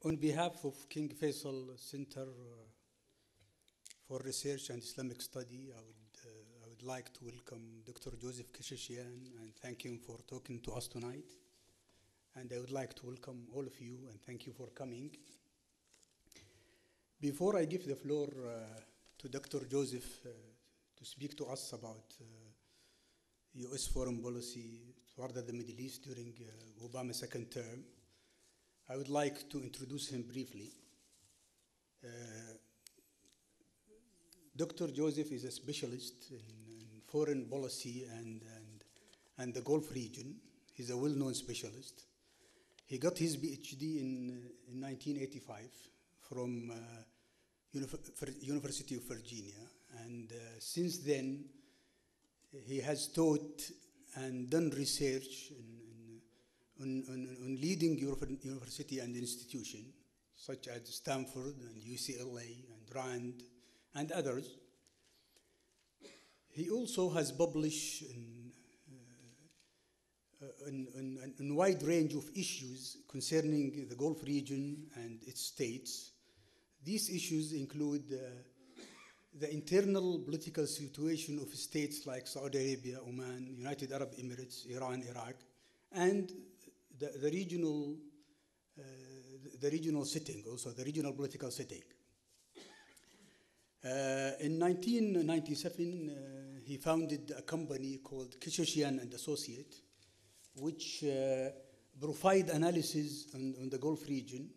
On behalf of King Faisal Center for Research and Islamic Study, I would like to welcome Dr. Joseph Kasheshian and thank him for talking to us tonight. And I would like to welcome all of you and thank you for coming. Before I give the floor to Dr. Joseph to speak to us about US foreign policy toward the Middle East during Obama's second term, I would like to introduce him briefly. Dr. Joseph is a specialist in foreign policy and the Gulf region. He's a well-known specialist. He got his PhD in 1985 from University of Virginia, and since then he has taught and done research on leading university and institution such as Stanford and UCLA and Rand and others. He also has published a wide range of issues concerning the Gulf region and its states. These issues include the internal political situation of states like Saudi Arabia, Oman, United Arab Emirates, Iran, Iraq, and the regional setting, also the regional political setting. In 1997, he founded a company called Kesheshian and Associate, which provide analysis on the Gulf region.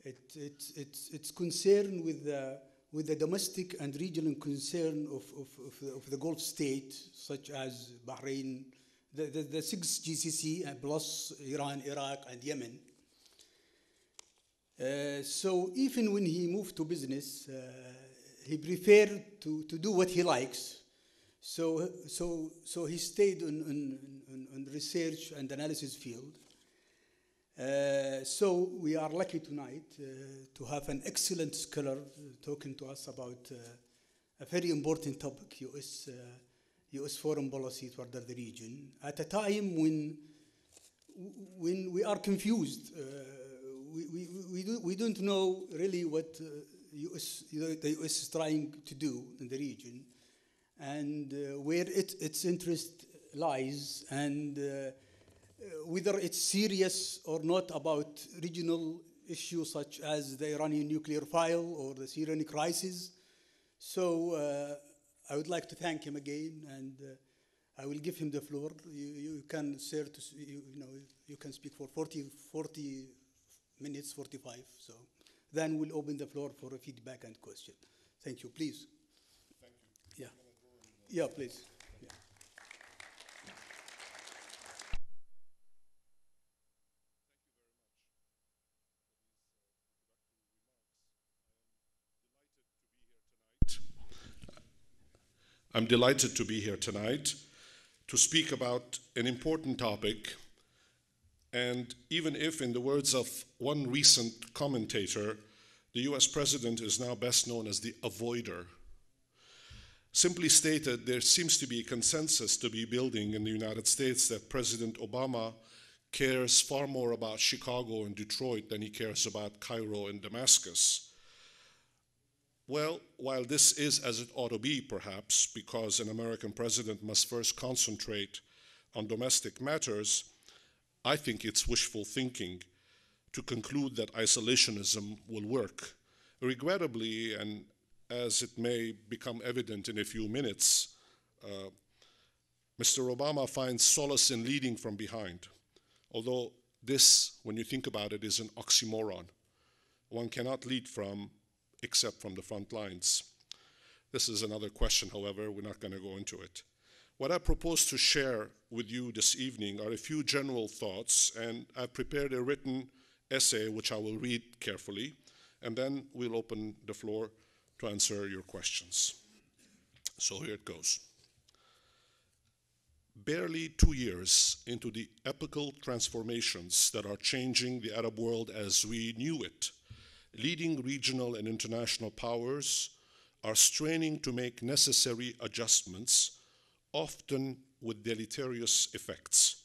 It's concerned with the domestic and regional concern of the Gulf states, such as Bahrain, the 6 GCC plus Iran, Iraq, and Yemen. So even when he moved to business, he preferred to do what he likes. So he stayed on research and analysis field. So we are lucky tonight to have an excellent scholar talking to us about a very important topic, US foreign policy toward the region, at a time when we are confused. We don't know really what the US is trying to do in the region and where its interest lies, and whether it's serious or not about regional issues such as the Iranian nuclear file or the Syrian crisis. So I would like to thank him again, and I will give him the floor. You can, sir, you can speak for 40 minutes, 45. So then we'll open the floor for a feedback and question. Thank you, please. Thank you. Yeah, please. Yeah. I'm delighted to be here tonight to speak about an important topic. And even if, in the words of one recent commentator, the US president is now best known as the avoider. Simply stated, there seems to be a consensus to be building in the United States that President Obama cares far more about Chicago and Detroit than he cares about Cairo and Damascus. Well, while this is as it ought to be, perhaps, because an American president must first concentrate on domestic matters, I think it's wishful thinking to conclude that isolationism will work. Regrettably, and as it may become evident in a few minutes, Mr. Obama finds solace in leading from behind. Although this, when you think about it, is an oxymoron. One cannot lead except from the front lines. This is another question, however, we're not going to go into it. What I propose to share with you this evening are a few general thoughts, and I've prepared a written essay which I will read carefully, and then we'll open the floor to answer your questions. So here it goes. Barely 2 years into the epochal transformations that are changing the Arab world as we knew it, leading regional and international powers are straining to make necessary adjustments, often with deleterious effects.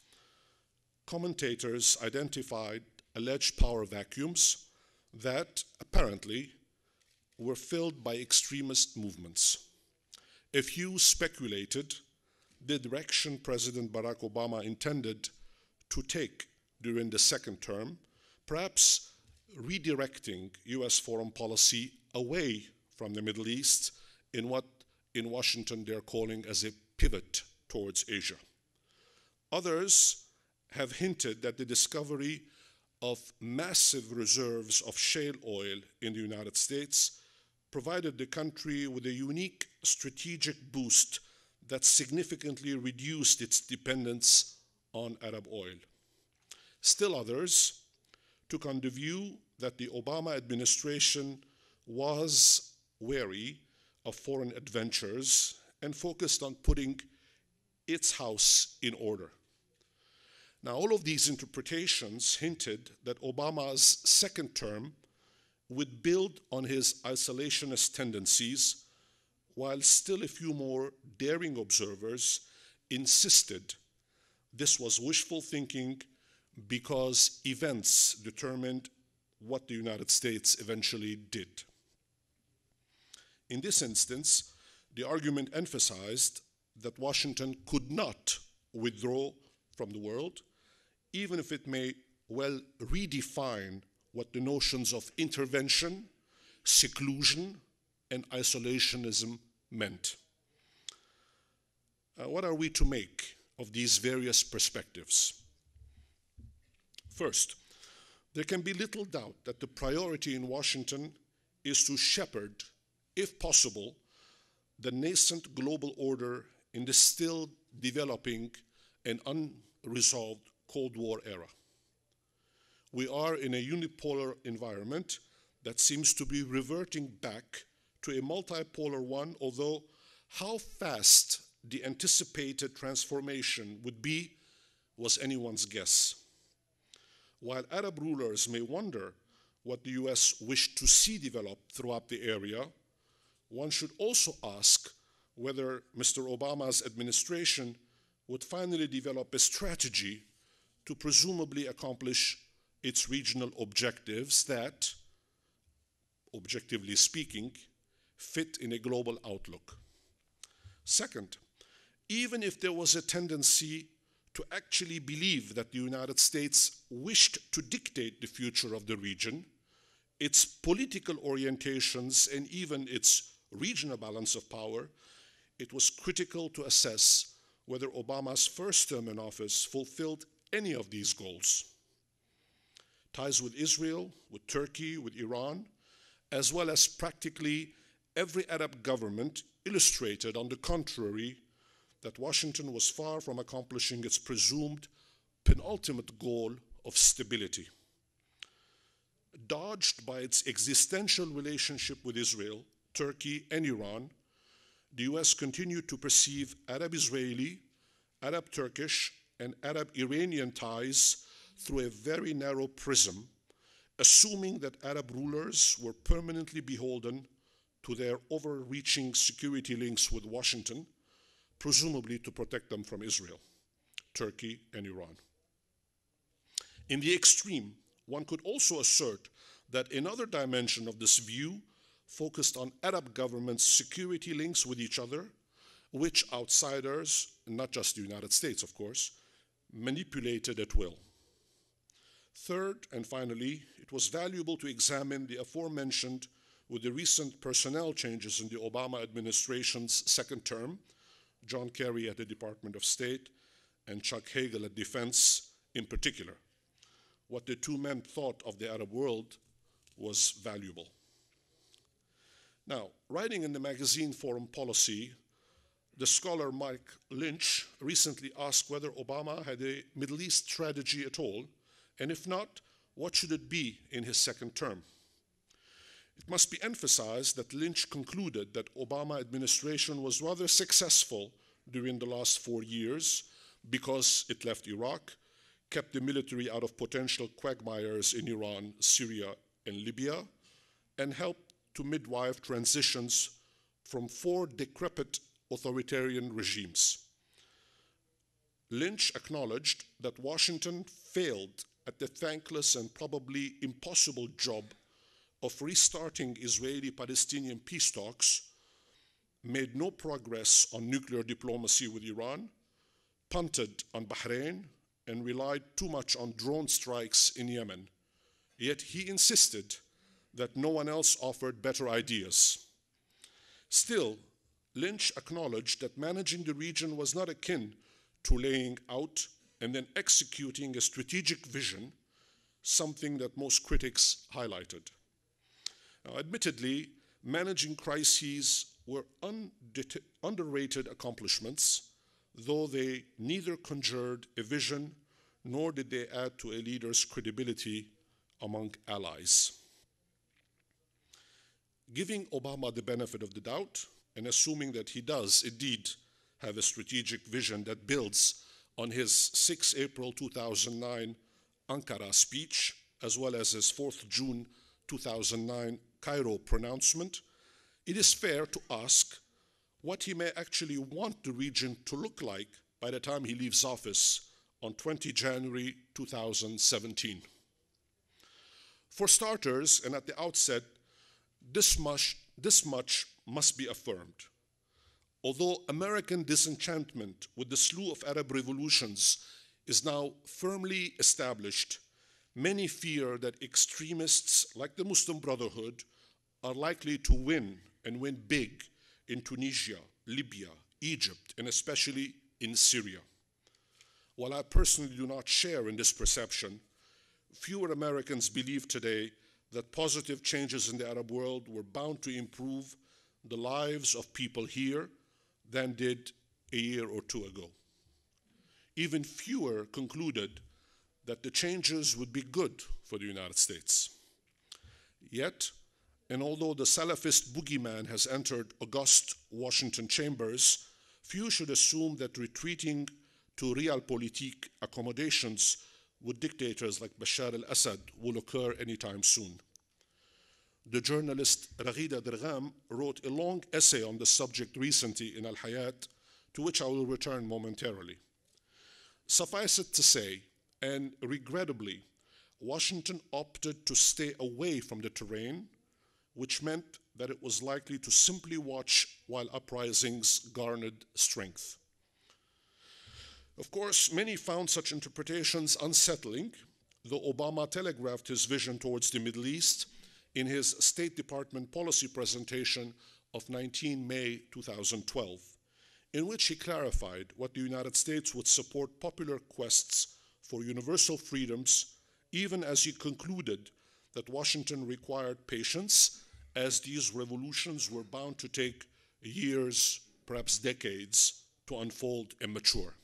Commentators identified alleged power vacuums that apparently were filled by extremist movements. A few speculated the direction President Barack Obama intended to take during the second term, perhaps redirecting US foreign policy away from the Middle East in what in Washington they're calling as a pivot towards Asia. Others have hinted that the discovery of massive reserves of shale oil in the United States provided the country with a unique strategic boost that significantly reduced its dependence on Arab oil. Still others took on the view that the Obama administration was wary of foreign adventures and focused on putting its house in order. Now, all of these interpretations hinted that Obama's second term would build on his isolationist tendencies, while still a few more daring observers insisted this was wishful thinking because events determined what the United States eventually did. In this instance, the argument emphasized that Washington could not withdraw from the world, even if it may well redefine what the notions of intervention, seclusion, and isolationism meant. What are we to make of these various perspectives? First, there can be little doubt that the priority in Washington is to shepherd, if possible, the nascent global order in the still developing and unresolved Cold War era. We are in a unipolar environment that seems to be reverting back to a multipolar one, although how fast the anticipated transformation would be was anyone's guess. While Arab rulers may wonder what the US wished to see develop throughout the area, one should also ask whether Mr. Obama's administration would finally develop a strategy to presumably accomplish its regional objectives that, objectively speaking, fit in a global outlook. Second, even if there was a tendency to actually believe that the United States wished to dictate the future of the region, its political orientations, and even its regional balance of power, it was critical to assess whether Obama's first term in office fulfilled any of these goals. Ties with Israel, with Turkey, with Iran, as well as practically every Arab government illustrated, on the contrary, that Washington was far from accomplishing its presumed penultimate goal of stability. Dogged by its existential relationship with Israel, Turkey, and Iran, the US continued to perceive Arab-Israeli, Arab-Turkish, and Arab-Iranian ties through a very narrow prism, assuming that Arab rulers were permanently beholden to their overreaching security links with Washington, presumably to protect them from Israel, Turkey, and Iran. In the extreme, one could also assert that another dimension of this view focused on Arab governments' security links with each other, which outsiders, not just the United States, of course, manipulated at will. Third, and finally, it was valuable to examine the aforementioned with the recent personnel changes in the Obama administration's second term, John Kerry at the Department of State and Chuck Hagel at Defense in particular. What the two men thought of the Arab world was valuable. Now, writing in the magazine Foreign Policy, the scholar Mike Lynch recently asked whether Obama had a Middle East strategy at all, and if not, what should it be in his second term? It must be emphasized that Lynch concluded that Obama administration was rather successful during the last 4 years because it left Iraq, kept the military out of potential quagmires in Iran, Syria, and Libya, and helped to midwife transitions from 4 decrepit authoritarian regimes. Lynch acknowledged that Washington failed at the thankless and probably impossible job of restarting Israeli-Palestinian peace talks, made no progress on nuclear diplomacy with Iran, punted on Bahrain, and relied too much on drone strikes in Yemen. Yet he insisted that no one else offered better ideas. Still, Lynch acknowledged that managing the region was not akin to laying out and then executing a strategic vision, something that most critics highlighted. Now, admittedly, managing crises were underrated accomplishments, though they neither conjured a vision nor did they add to a leader's credibility among allies. Giving Obama the benefit of the doubt and assuming that he does indeed have a strategic vision that builds on his 6 April 2009 Ankara speech, as well as his 4th June 2009 Cairo pronouncement, it is fair to ask what he may actually want the region to look like by the time he leaves office on 20 January 2017. For starters, and at the outset, this much must be affirmed. Although American disenchantment with the slew of Arab revolutions is now firmly established, many fear that extremists like the Muslim Brotherhood are likely to win and win big in Tunisia, Libya, Egypt, and especially in Syria. While I personally do not share in this perception, fewer Americans believe today that positive changes in the Arab world were bound to improve the lives of people here than did a year or two ago. Even fewer concluded that the changes would be good for the United States. Yet, and although the Salafist boogeyman has entered august Washington chambers, few should assume that retreating to realpolitik accommodations with dictators like Bashar al-Assad will occur anytime soon. The journalist Raghida Dergham wrote a long essay on the subject recently in Al-Hayat, to which I will return momentarily. Suffice it to say, and regrettably, Washington opted to stay away from the terrain, which meant that it was likely to simply watch while uprisings garnered strength. Of course, many found such interpretations unsettling, though Obama telegraphed his vision towards the Middle East in his State Department policy presentation of 19 May 2012, in which he clarified what the United States would support popular quests for universal freedoms, even as he concluded that Washington required patience, as these revolutions were bound to take years, perhaps decades, to unfold and mature.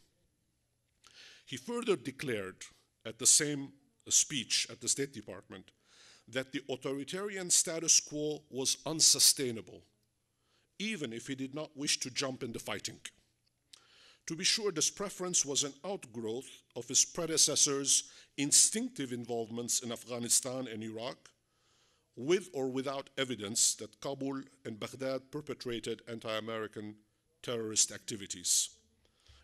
He further declared at the same speech at the State Department that the authoritarian status quo was unsustainable, even if he did not wish to jump into fighting. To be sure, this preference was an outgrowth of his predecessors' instinctive involvements in Afghanistan and Iraq, with or without evidence that Kabul and Baghdad perpetrated anti-American terrorist activities.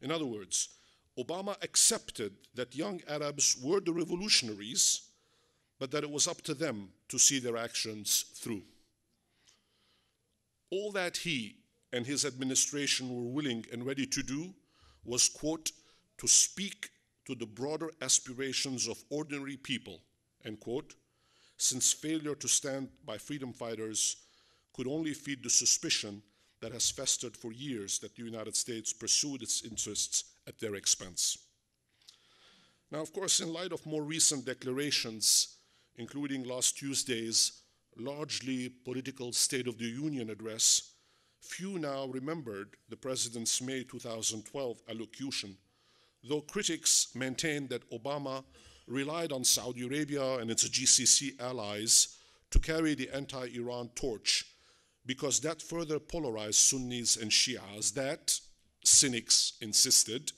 In other words, Obama accepted that young Arabs were the revolutionaries, but that it was up to them to see their actions through. All that he and his administration were willing and ready to do was, quote, to speak to the broader aspirations of ordinary people, end quote, since failure to stand by freedom fighters could only feed the suspicion that has festered for years that the United States pursued its interests at their expense. Now, of course, in light of more recent declarations, including last Tuesday's largely political State of the Union address, few now remembered the President's May 2012 allocution, though critics maintained that Obama relied on Saudi Arabia and its GCC allies to carry the anti-Iran torch, because that further polarized Sunnis and Shias. That, cynics insisted,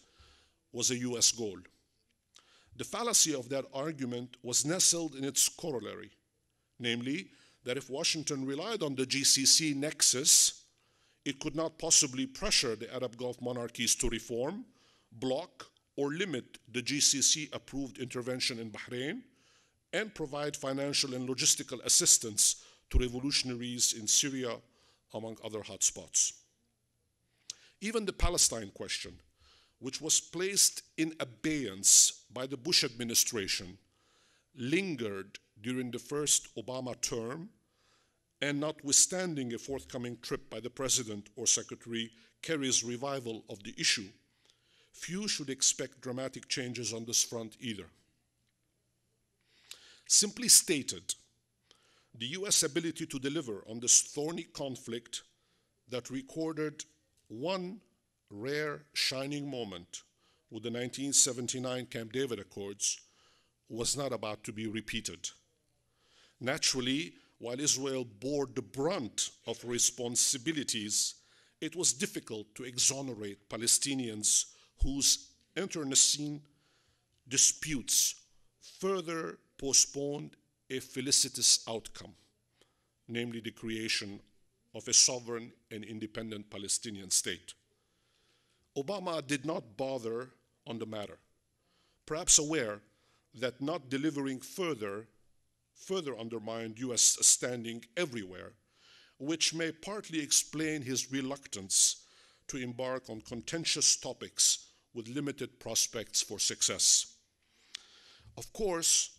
was a US goal. The fallacy of that argument was nestled in its corollary, namely that if Washington relied on the GCC nexus, it could not possibly pressure the Arab Gulf monarchies to reform, block, or limit the GCC-approved intervention in Bahrain, and provide financial and logistical assistance to revolutionaries in Syria, among other hotspots. Even the Palestine question, which was placed in abeyance by the Bush administration, lingered during the first Obama term, and notwithstanding a forthcoming trip by the President or Secretary Kerry's revival of the issue, few should expect dramatic changes on this front either. Simply stated, the US ability to deliver on this thorny conflict that recorded one rare shining moment with the 1979 Camp David Accords was not about to be repeated. Naturally, while Israel bore the brunt of responsibilities, it was difficult to exonerate Palestinians whose internecine disputes further postponed a felicitous outcome, namely the creation of a sovereign and independent Palestinian state. Obama did not bother on the matter, perhaps aware that not delivering further undermined US standing everywhere, which may partly explain his reluctance to embark on contentious topics with limited prospects for success. Of course,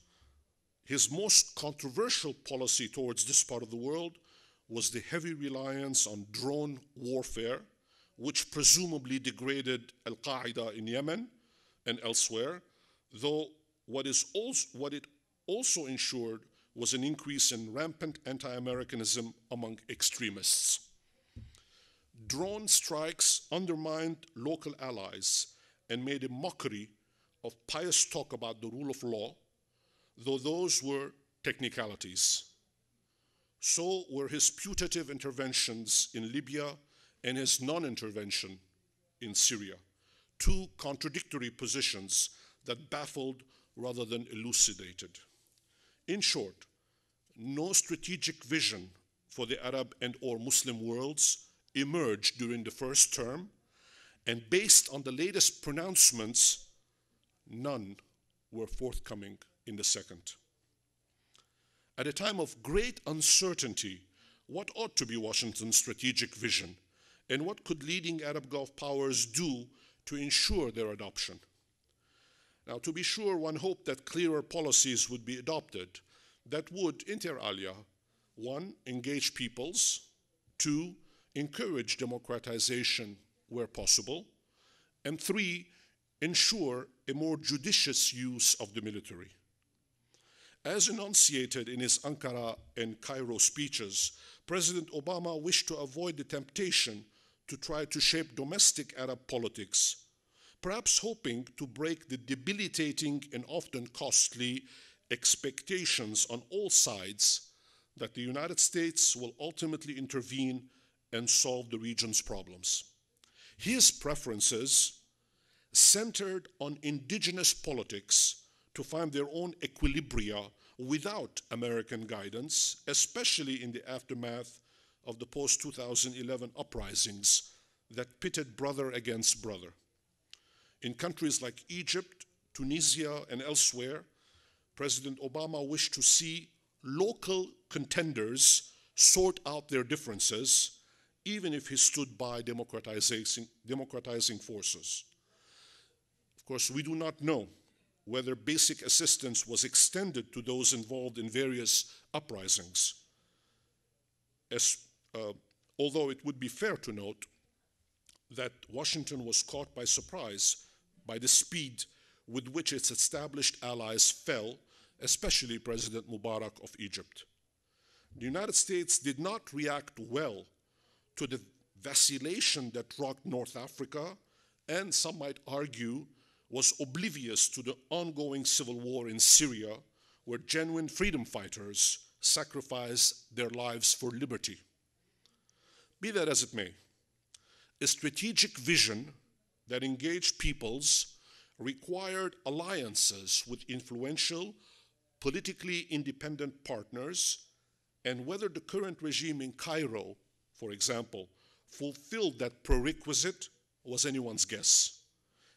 his most controversial policy towards this part of the world was the heavy reliance on drone warfare, which presumably degraded Al-Qaeda in Yemen and elsewhere, though what it also ensured was an increase in rampant anti-Americanism among extremists. Drone strikes undermined local allies and made a mockery of pious talk about the rule of law, though those were technicalities. So were his putative interventions in Libya and his non-intervention in Syria, two contradictory positions that baffled rather than elucidated. In short, no strategic vision for the Arab and/or Muslim worlds emerged during the first term, and based on the latest pronouncements, none were forthcoming in the second. At a time of great uncertainty, what ought to be Washington's strategic vision, and what could leading Arab Gulf powers do to ensure their adoption? Now, to be sure, one hoped that clearer policies would be adopted that would, inter alia, 1, engage peoples, 2, encourage democratization where possible, and 3, ensure a more judicious use of the military. As enunciated in his Ankara and Cairo speeches, President Obama wished to avoid the temptation to try to shape domestic Arab politics, perhaps hoping to break the debilitating and often costly expectations on all sides that the United States will ultimately intervene and solve the region's problems. His preferences centered on indigenous politics to find their own equilibria without American guidance, especially in the aftermath of the post-2011 uprisings that pitted brother against brother. In countries like Egypt, Tunisia, and elsewhere, President Obama wished to see local contenders sort out their differences, even if he stood by democratizing forces. Of course, we do not know whether basic assistance was extended to those involved in various uprisings, although it would be fair to note that Washington was caught by surprise by the speed with which its established allies fell, especially President Mubarak of Egypt. The United States did not react well to the vacillation that rocked North Africa, and some might argue was oblivious to the ongoing civil war in Syria, where genuine freedom fighters sacrificed their lives for liberty. Be that as it may, a strategic vision that engaged peoples required alliances with influential, politically independent partners, and whether the current regime in Cairo, for example, fulfilled that prerequisite was anyone's guess.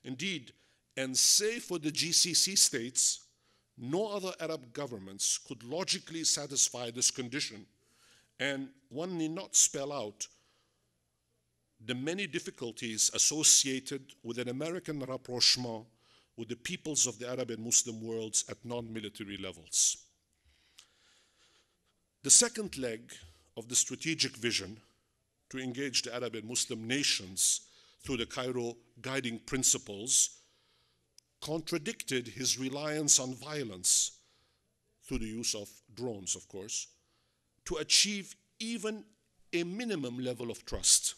Indeed, And save for the GCC states, no other Arab governments could logically satisfy this condition, and one need not spell out the many difficulties associated with an American rapprochement with the peoples of the Arab and Muslim worlds at non-military levels. The second leg of the strategic vision to engage the Arab and Muslim nations through the Cairo guiding principles contradicted his reliance on violence, through the use of drones, of course, to achieve even a minimum level of trust.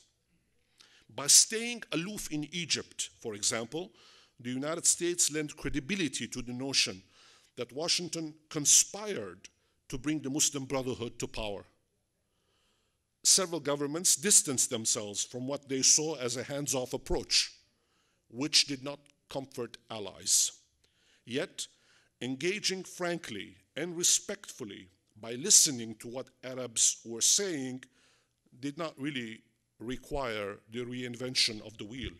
By staying aloof in Egypt, for example, the United States lent credibility to the notion that Washington conspired to bring the Muslim Brotherhood to power. Several governments distanced themselves from what they saw as a hands-off approach, which did not comfort allies. Yet, engaging frankly and respectfully by listening to what Arabs were saying did not really require the reinvention of the wheel.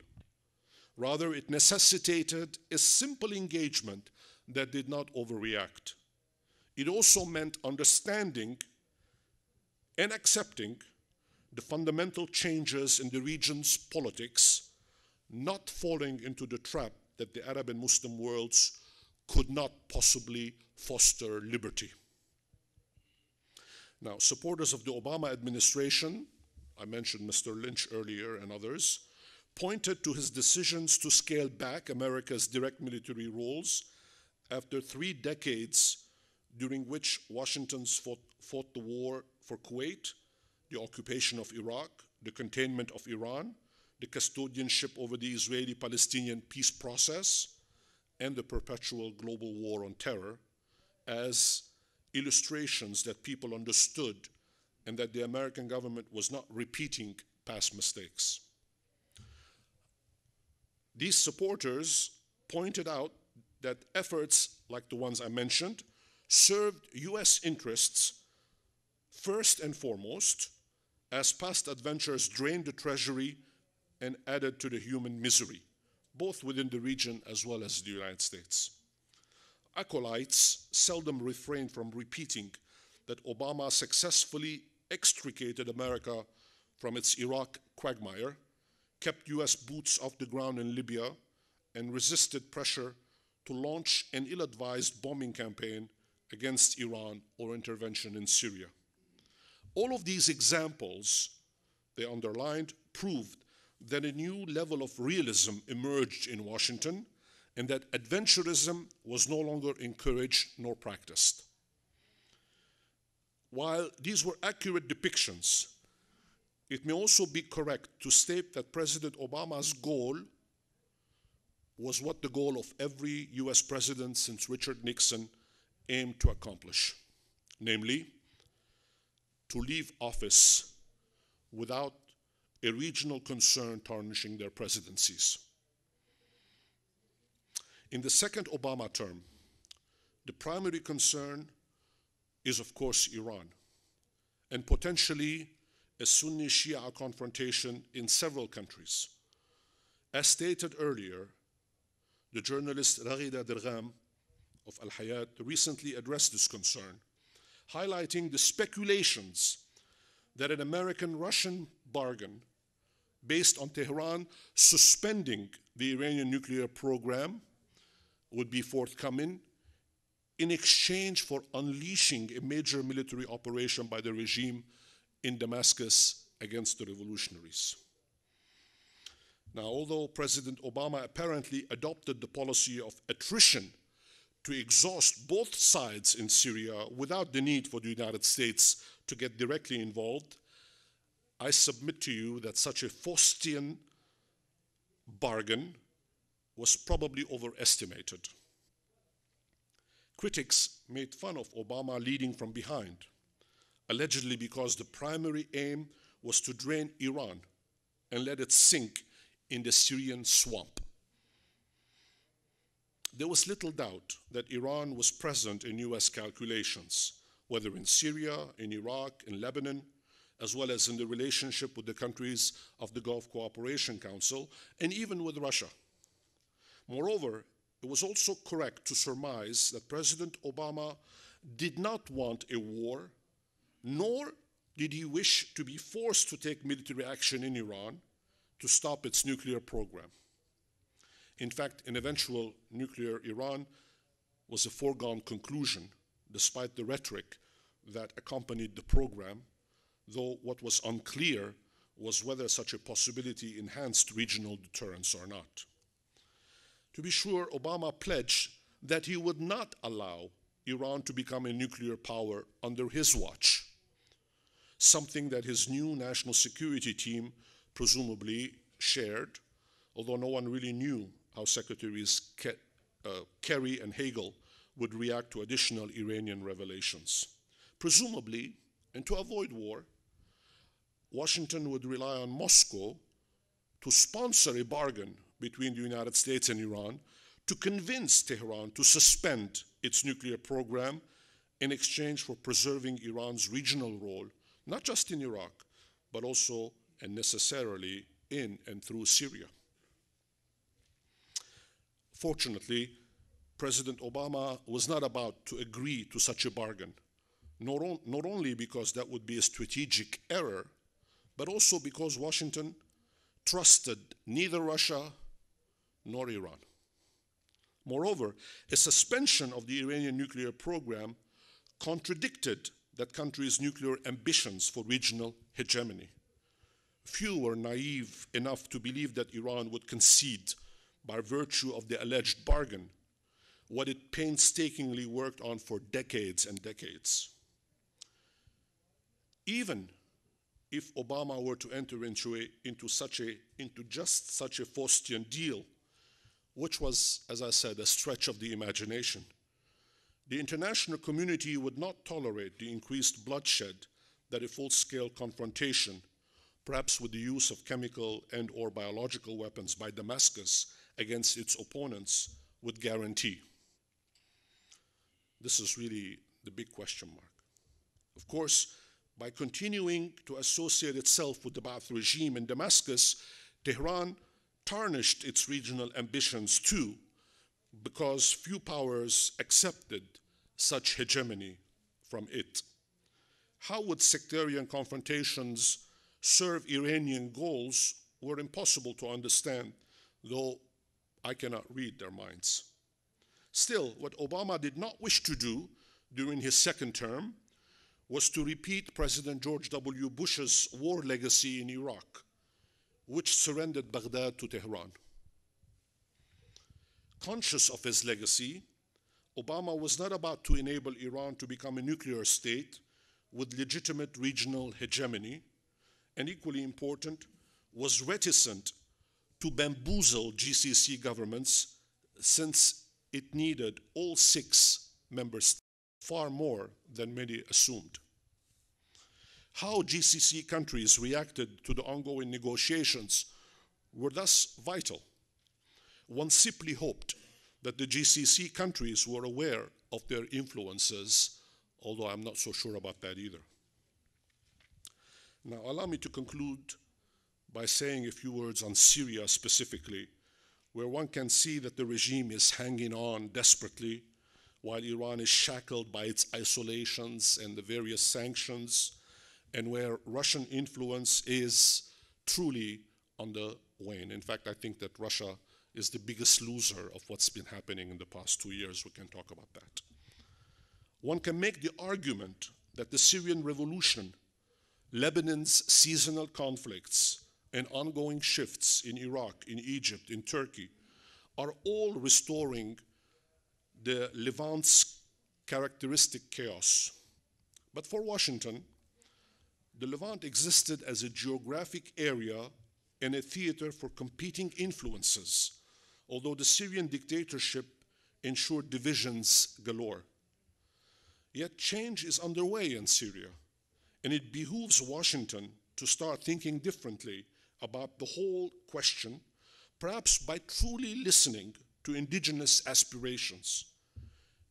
Rather, it necessitated a simple engagement that did not overreact. It also meant understanding and accepting the fundamental changes in the region's politics, not falling into the trap that the Arab and Muslim worlds could not possibly foster liberty. Now, supporters of the Obama administration, I mentioned Mr. Lynch earlier and others, pointed to his decisions to scale back America's direct military roles after 3 decades during which Washington fought the war for Kuwait, the occupation of Iraq, the containment of Iran, the custodianship over the Israeli-Palestinian peace process, and the perpetual global war on terror as illustrations that people understood and that the American government was not repeating past mistakes. These supporters pointed out that efforts like the ones I mentioned served US interests first and foremost, as past adventures drained the treasury and added to the human misery, both within the region as well as the United States. Acolytes seldom refrain from repeating that Obama successfully extricated America from its Iraq quagmire, kept US boots off the ground in Libya, and resisted pressure to launch an ill-advised bombing campaign against Iran or intervention in Syria. All of these examples, they underlined, proved that a new level of realism emerged in Washington and that adventurism was no longer encouraged nor practiced. While these were accurate depictions, it may also be correct to state that President Obama's goal was what the goal of every US president since Richard Nixon aimed to accomplish, namely, to leave office without a regional concern tarnishing their presidencies. In the second Obama term, the primary concern is, of course, Iran, and potentially a Sunni-Shia confrontation in several countries. As stated earlier, the journalist Raghida Dergham of Al Hayat recently addressed this concern, highlighting the speculations that an American-Russian bargain based on Tehran suspending the Iranian nuclear program would be forthcoming in exchange for unleashing a major military operation by the regime in Damascus against the revolutionaries. Now, although President Obama apparently adopted the policy of attrition to exhaust both sides in Syria without the need for the United States to get directly involved, I submit to you that such a Faustian bargain was probably overestimated. Critics made fun of Obama leading from behind, allegedly because the primary aim was to drain Iran and let it sink in the Syrian swamp. There was little doubt that Iran was present in US calculations, whether in Syria, in Iraq, in Lebanon, as well as in the relationship with the countries of the Gulf Cooperation Council, and even with Russia. Moreover, it was also correct to surmise that President Obama did not want a war, nor did he wish to be forced to take military action in Iran to stop its nuclear program. In fact, an eventual nuclear Iran was a foregone conclusion, despite the rhetoric that accompanied the program, though what was unclear was whether such a possibility enhanced regional deterrence or not. To be sure, Obama pledged that he would not allow Iran to become a nuclear power under his watch, something that his new national security team presumably shared, although no one really knew how Secretaries Kerry and Hagel would react to additional Iranian revelations. Presumably, and to avoid war, Washington would rely on Moscow to sponsor a bargain between the United States and Iran to convince Tehran to suspend its nuclear program in exchange for preserving Iran's regional role, not just in Iraq, but also and necessarily in and through Syria. Fortunately, President Obama was not about to agree to such a bargain, not only because that would be a strategic error, but also because Washington trusted neither Russia nor Iran. Moreover, a suspension of the Iranian nuclear program contradicted that country's nuclear ambitions for regional hegemony. Few were naive enough to believe that Iran would concede, by virtue of the alleged bargain, what it painstakingly worked on for decades and decades. Even if Obama were to enter into just such a Faustian deal, which was, as I said, a stretch of the imagination, the international community would not tolerate the increased bloodshed that a full-scale confrontation, perhaps with the use of chemical and or biological weapons by Damascus against its opponents, would guarantee. This is really the big question mark. Of course, by continuing to associate itself with the Ba'ath regime in Damascus, Tehran tarnished its regional ambitions too, because few powers accepted such hegemony from it. How would sectarian confrontations serve Iranian goals were impossible to understand, though I cannot read their minds. Still, what Obama did not wish to do during his second term was to repeat President George W. Bush's war legacy in Iraq, which surrendered Baghdad to Tehran. Conscious of his legacy, Obama was not about to enable Iran to become a nuclear state with legitimate regional hegemony, and equally important, was reticent to bamboozle GCC governments since it needed all 6 member states, far more than many assumed. How GCC countries reacted to the ongoing negotiations were thus vital. One simply hoped that the GCC countries were aware of their influences, although I'm not so sure about that either. Now, allow me to conclude by saying a few words on Syria specifically, where one can see that the regime is hanging on desperately while Iran is shackled by its isolations and the various sanctions, and where Russian influence is truly on the wane. In fact, I think that Russia is the biggest loser of what's been happening in the past 2 years. We can talk about that. One can make the argument that the Syrian revolution, Lebanon's seasonal conflicts, and ongoing shifts in Iraq, in Egypt, in Turkey, are all restoring the Levant's characteristic chaos. But for Washington, the Levant existed as a geographic area and a theater for competing influences, although the Syrian dictatorship ensured divisions galore. Yet change is underway in Syria, and it behooves Washington to start thinking differently about the whole question, perhaps by truly listening to indigenous aspirations.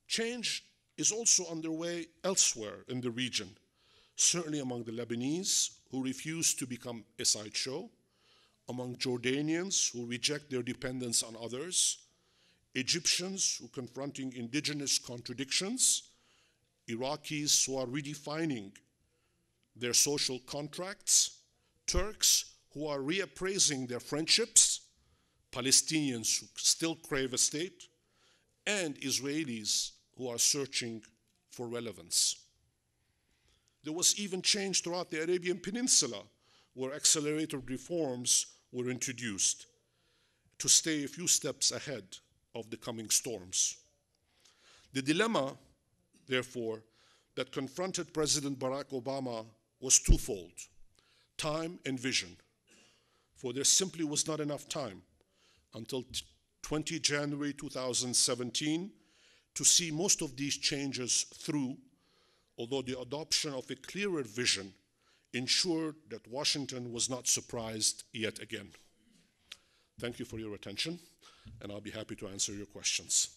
Change is also underway elsewhere in the region, certainly among the Lebanese, who refuse to become a sideshow, among Jordanians, who reject their dependence on others, Egyptians who are confronting indigenous contradictions, Iraqis who are redefining their social contracts, Turks who are reappraising their friendships, Palestinians who still crave a state, and Israelis who are searching for relevance. There was even change throughout the Arabian Peninsula, where accelerated reforms were introduced to stay a few steps ahead of the coming storms. The dilemma, therefore, that confronted President Barack Obama was twofold: time and vision. For there simply was not enough time until 20 January 2017 to see most of these changes through, although the adoption of a clearer vision ensured that Washington was not surprised yet again. Thank you for your attention, and I'll be happy to answer your questions.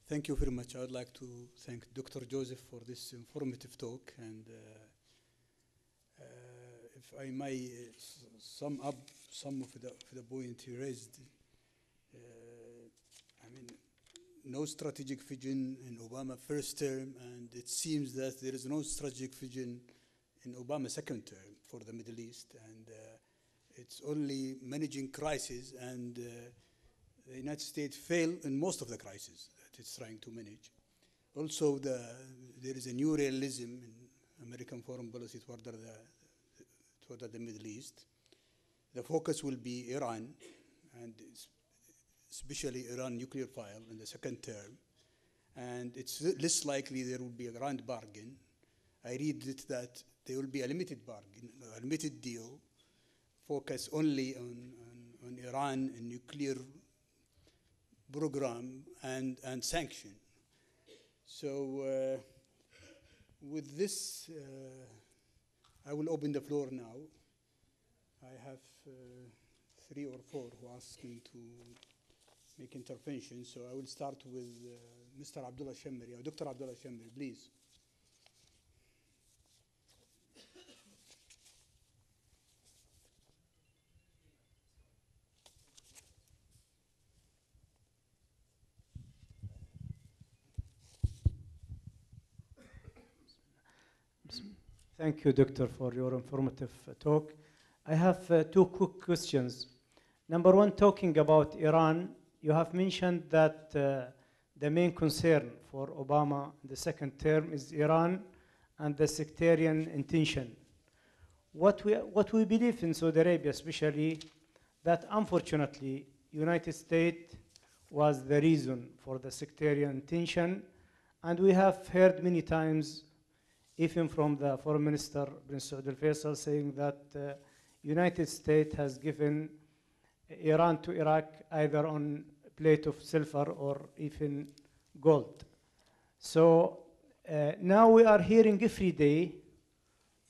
Thank you very much. I would like to thank Dr. Joseph for this informative talk, and if I may sum up some of the points he raised. I mean, no strategic vision in Obama's first term, and it seems that there is no strategic vision in Obama's second term for the Middle East, and it's only managing crisis, and the United States failed in most of the crises that it's trying to manage. Also, there is a new realism in American foreign policy toward the Middle East. The focus will be Iran, and especially Iran nuclear file in the second term. And it's less likely there will be a grand bargain. I read it that there will be a limited bargain, a limited deal, focus only on Iran and nuclear program and sanction. So with this, I will open the floor now. I have 3 or 4 who are asking to make intervention. So I will start with Mr. Abdullah Shammari, or Dr. Abdullah Shammari, please. Thank you, Doctor, for your informative talk. I have 2 quick questions. Number 1, talking about Iran, you have mentioned that the main concern for Obama in the second term is Iran and the sectarian intention. What we believe in Saudi Arabia, especially, that unfortunately, United States was the reason for the sectarian intention, and we have heard many times, even from the Foreign Minister, Prince Saud al-Faisal, saying that United States has given Iran to Iraq either on a plate of silver or even gold. So now we are hearing every day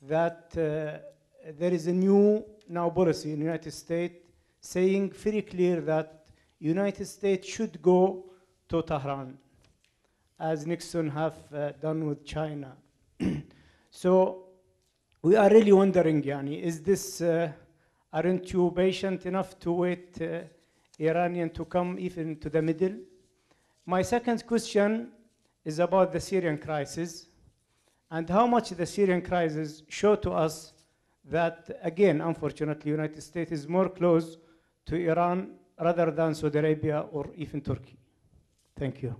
that there is a new policy in the United States saying very clear that United States should go to Tehran, as Nixon have done with China. So we are really wondering, Yani, is this, aren't you patient enough to wait Iranian to come even to the middle? My second question is about the Syrian crisis and how much the Syrian crisis show to us that, again, unfortunately, United States is more close to Iran rather than Saudi Arabia or even Turkey. Thank you.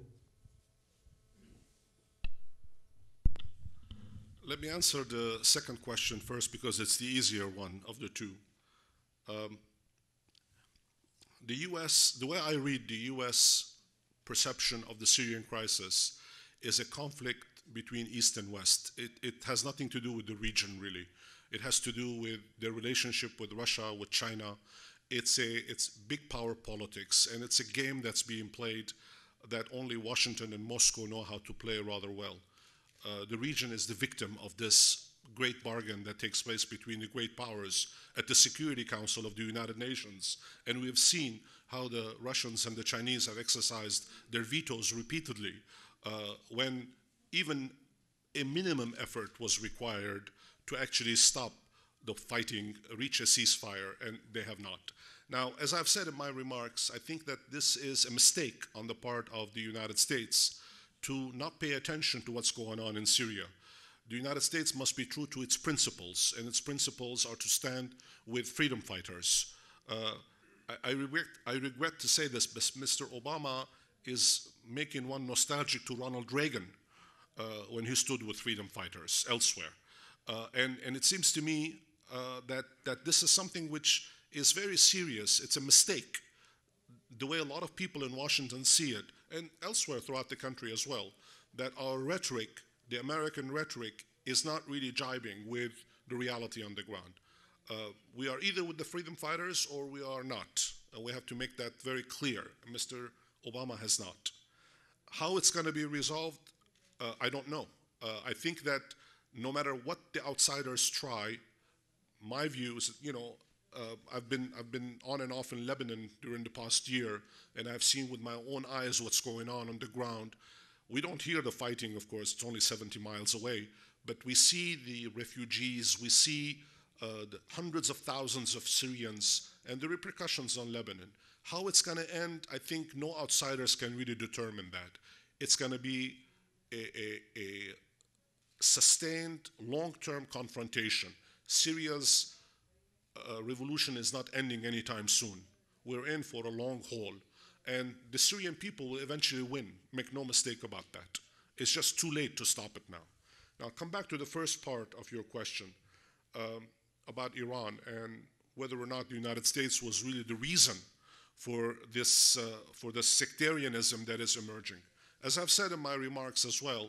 Let me answer the second question first because it's the easier one of the 2. The US, the way I read the US perception of the Syrian crisis is a conflict between East and West. It has nothing to do with the region, really. It has to do with their relationship with Russia, with China. It's big power politics, and it's a game that's being played that only Washington and Moscow know how to play rather well. The region is the victim of this great bargain that takes place between the great powers at the Security Council of the United Nations. And we have seen how the Russians and the Chinese have exercised their vetoes repeatedly when even a minimum effort was required to actually stop the fighting reach a ceasefire, and they have not. Now, as I've said in my remarks, I think that this is a mistake on the part of the United States to not pay attention to what's going on in Syria. The United States must be true to its principles, and its principles are to stand with freedom fighters. I regret to say this, but Mr. Obama is making one nostalgic to Ronald Reagan when he stood with freedom fighters elsewhere. And it seems to me that this is something which is very serious. It's a mistake, the way a lot of people in Washington see it, and elsewhere throughout the country as well, that our rhetoric, the American rhetoric, is not really jibing with the reality on the ground. We are either with the freedom fighters or we are not. We have to make that very clear. Mr. Obama has not. How it's going to be resolved, I don't know. I think that no matter what the outsiders try, my view is, I've been on and off in Lebanon during the past year, and I've seen with my own eyes what's going on the ground. We don't hear the fighting, of course, it's only 70 miles away, but we see the refugees, we see the hundreds of thousands of Syrians, and the repercussions on Lebanon. How it's going to end, I think no outsiders can really determine that. It's going to be a sustained, long-term confrontation. Syria's revolution is not ending anytime soon. We're in for a long haul. And the Syrian people will eventually win. Make no mistake about that. It's just too late to stop it now. Now, I'll come back to the first part of your question about Iran and whether or not the United States was really the reason for this sectarianism that is emerging. As I've said in my remarks as well,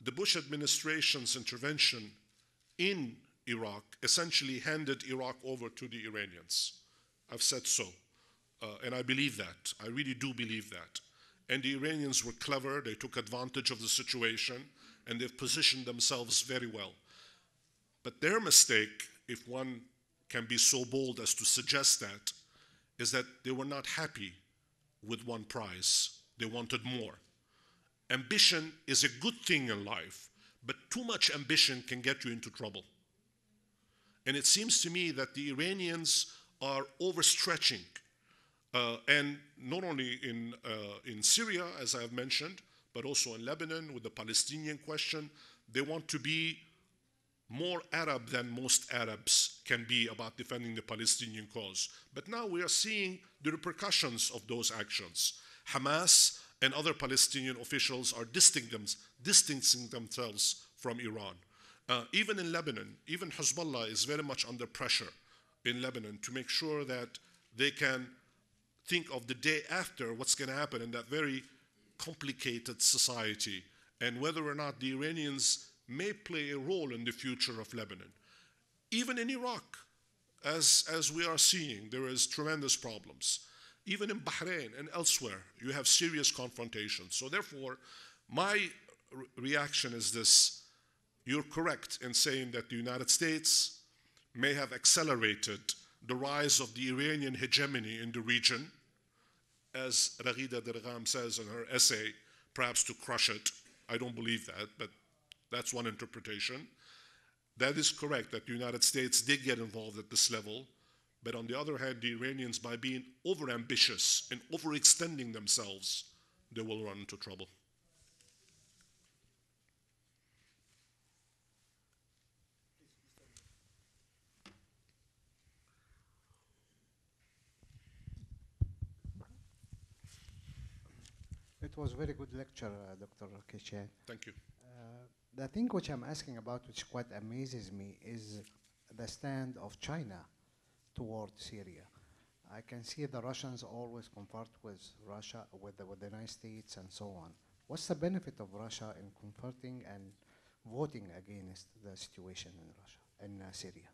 the Bush administration's intervention in Iraq essentially handed Iraq over to the Iranians. I've said so, and I believe that. I really do believe that. And the Iranians were clever, they took advantage of the situation, and they've positioned themselves very well. But their mistake, if one can be so bold as to suggest that, is that they were not happy with one prize. They wanted more. Ambition is a good thing in life, but too much ambition can get you into trouble. And it seems to me that the Iranians are overstretching, and not only in Syria, as I have mentioned, but also in Lebanon with the Palestinian question. They want to be more Arab than most Arabs can be about defending the Palestinian cause. But now we are seeing the repercussions of those actions. Hamas and other Palestinian officials are distancing themselves from Iran. Even in Lebanon, even Hezbollah is very much under pressure in Lebanon to make sure that they can think of the day after what's going to happen in that very complicated society, and whether or not the Iranians may play a role in the future of Lebanon. Even in Iraq, as we are seeing, there is tremendous problems. Even in Bahrain and elsewhere, you have serious confrontations. So therefore, my reaction is this. You're correct in saying that the United States may have accelerated the rise of the Iranian hegemony in the region, as Raghida Dergham says in her essay, perhaps to crush it. I don't believe that, but that's one interpretation. That is correct, that the United States did get involved at this level, but on the other hand, the Iranians, by being overambitious and overextending themselves, they will run into trouble. It was a very good lecture, Dr. Kishane. Thank you. The thing which I'm asking about, which quite amazes me, is the stand of China toward Syria. I can see the Russians always comfort with Russia, with the United States and so on. What's the benefit of Russia in comforting and voting against the situation in Russia, in Syria?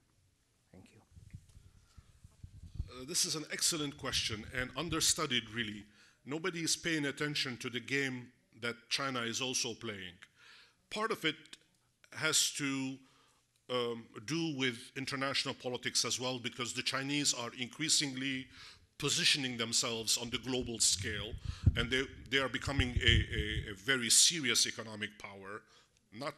Thank you. This is an excellent question and understudied, really. Nobody is paying attention to the game that China is also playing. Part of it has to do with international politics as well, because the Chinese are increasingly positioning themselves on the global scale, and they are becoming a very serious economic power, not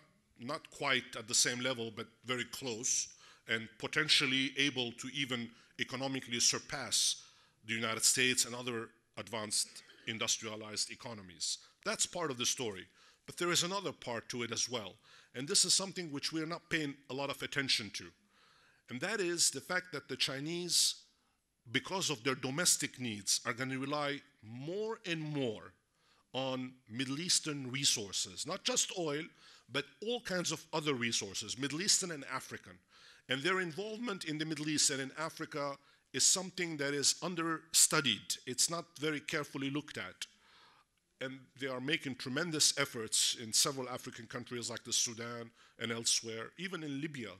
quite at the same level, but very close. and potentially able to even economically surpass the United States and other advanced industrialized economies. That's part of the story. But there is another part to it as well. And this is something which we are not paying a lot of attention to. And that is the fact that the Chinese, because of their domestic needs, are going to rely more and more on Middle Eastern resources, not just oil, but all kinds of other resources, Middle Eastern and African. And their involvement in the Middle East and in Africa is something that is understudied. It's not very carefully looked at. And they are making tremendous efforts in several African countries like the Sudan and elsewhere, even in Libya,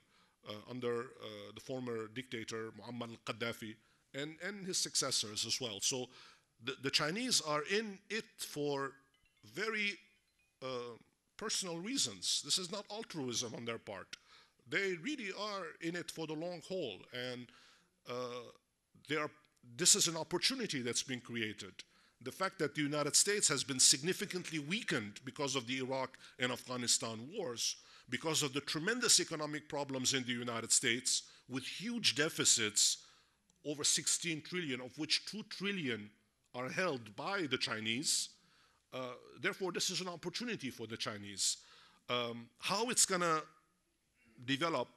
under the former dictator Muammar al-Gaddafi and his successors as well. So the Chinese are in it for very personal reasons. This is not altruism on their part. They really are in it for the long haul, and this is an opportunity that's been created. The fact that the United States has been significantly weakened because of the Iraq and Afghanistan wars, because of the tremendous economic problems in the United States, with huge deficits, over 16 trillion, of which 2 trillion are held by the Chinese. Therefore, this is an opportunity for the Chinese. How it's going to develop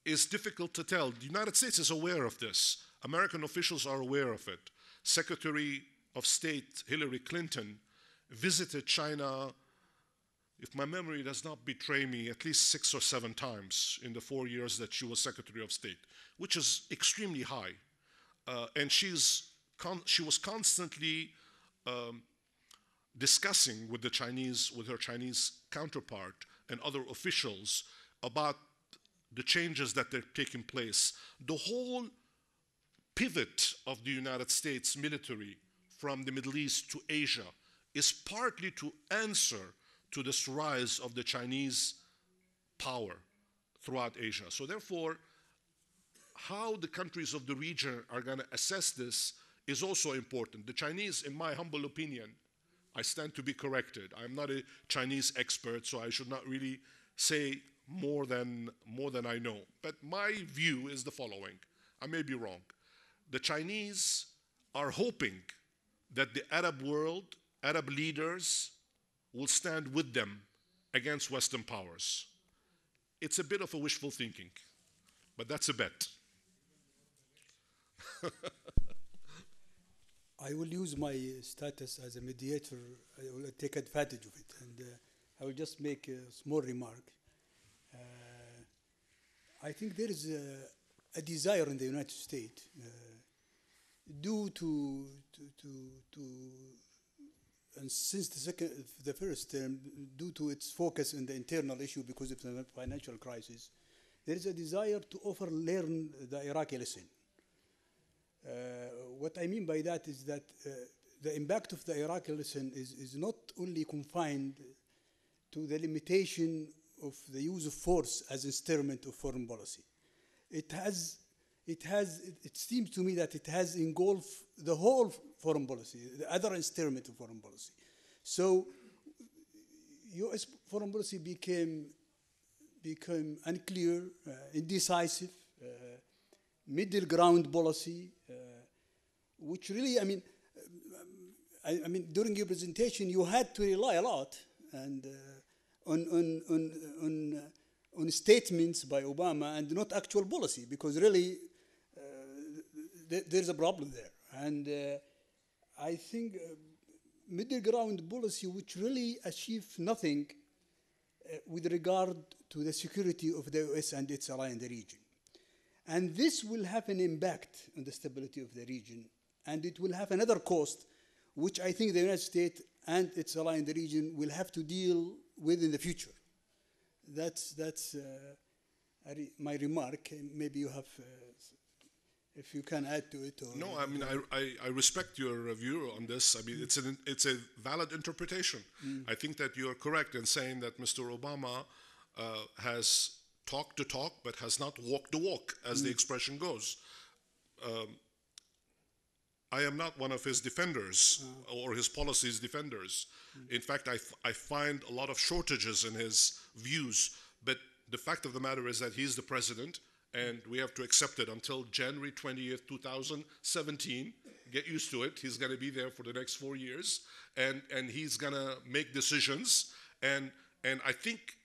is difficult to tell. The United States is aware of this. American officials are aware of it. Secretary of State Hillary Clinton visited China, if my memory does not betray me, at least 6 or 7 times in the 4 years that she was Secretary of State, which is extremely high. And she was constantly discussing with her Chinese counterpart and other officials about the changes that are taking place. The whole pivot of the United States military from the Middle East to Asia is partly to answer to this rise of the Chinese power throughout Asia. So therefore, how the countries of the region are going to assess this is also important. The Chinese, in my humble opinion, I stand to be corrected. I'm not a Chinese expert, so I should not really say more than I know. But my view is the following. I may be wrong. The Chinese are hoping that the Arab world, Arab leaders, will stand with them against Western powers. It's a bit of a wishful thinking, but that's a bet. I will use my status as a mediator. I will take advantage of it, and I will just make a small remark. I think there is a desire in the United States, due to and since the first term, due to its focus on the internal issue because of the financial crisis, there is a desire to learn the Iraqi lesson. What I mean by that is that the impact of the Iraqi lesson is not only confined to the limitation of the use of force as instrument of foreign policy. It seems to me that it has engulfed the whole foreign policy, the other instrument of foreign policy. So U.S. foreign policy became unclear, indecisive, middle ground policy, which really, I mean, during your presentation, you had to rely a lot and on statements by Obama and not actual policy, because really there's a problem there. And I think middle ground policy which really achieved nothing with regard to the security of the US and its ally in the region. And this will have an impact on the stability of the region, and it will have another cost, which I think the United States and its ally in the region will have to deal with in the future. That's my remark. Maybe you have, if you can add to it. Or no, I mean, I respect your view on this. I mean, it's a valid interpretation. I think that you are correct in saying that Mr. Obama has talked the talk, but has not walked the walk, as the expression goes. I am not one of his defenders or his policies defenders. In fact, I find a lot of shortages in his views. But the fact of the matter is that he's the president, And we have to accept it until January 20th, 2017. Get used to it. He's going to be there for the next 4 years, and he's going to make decisions. And I think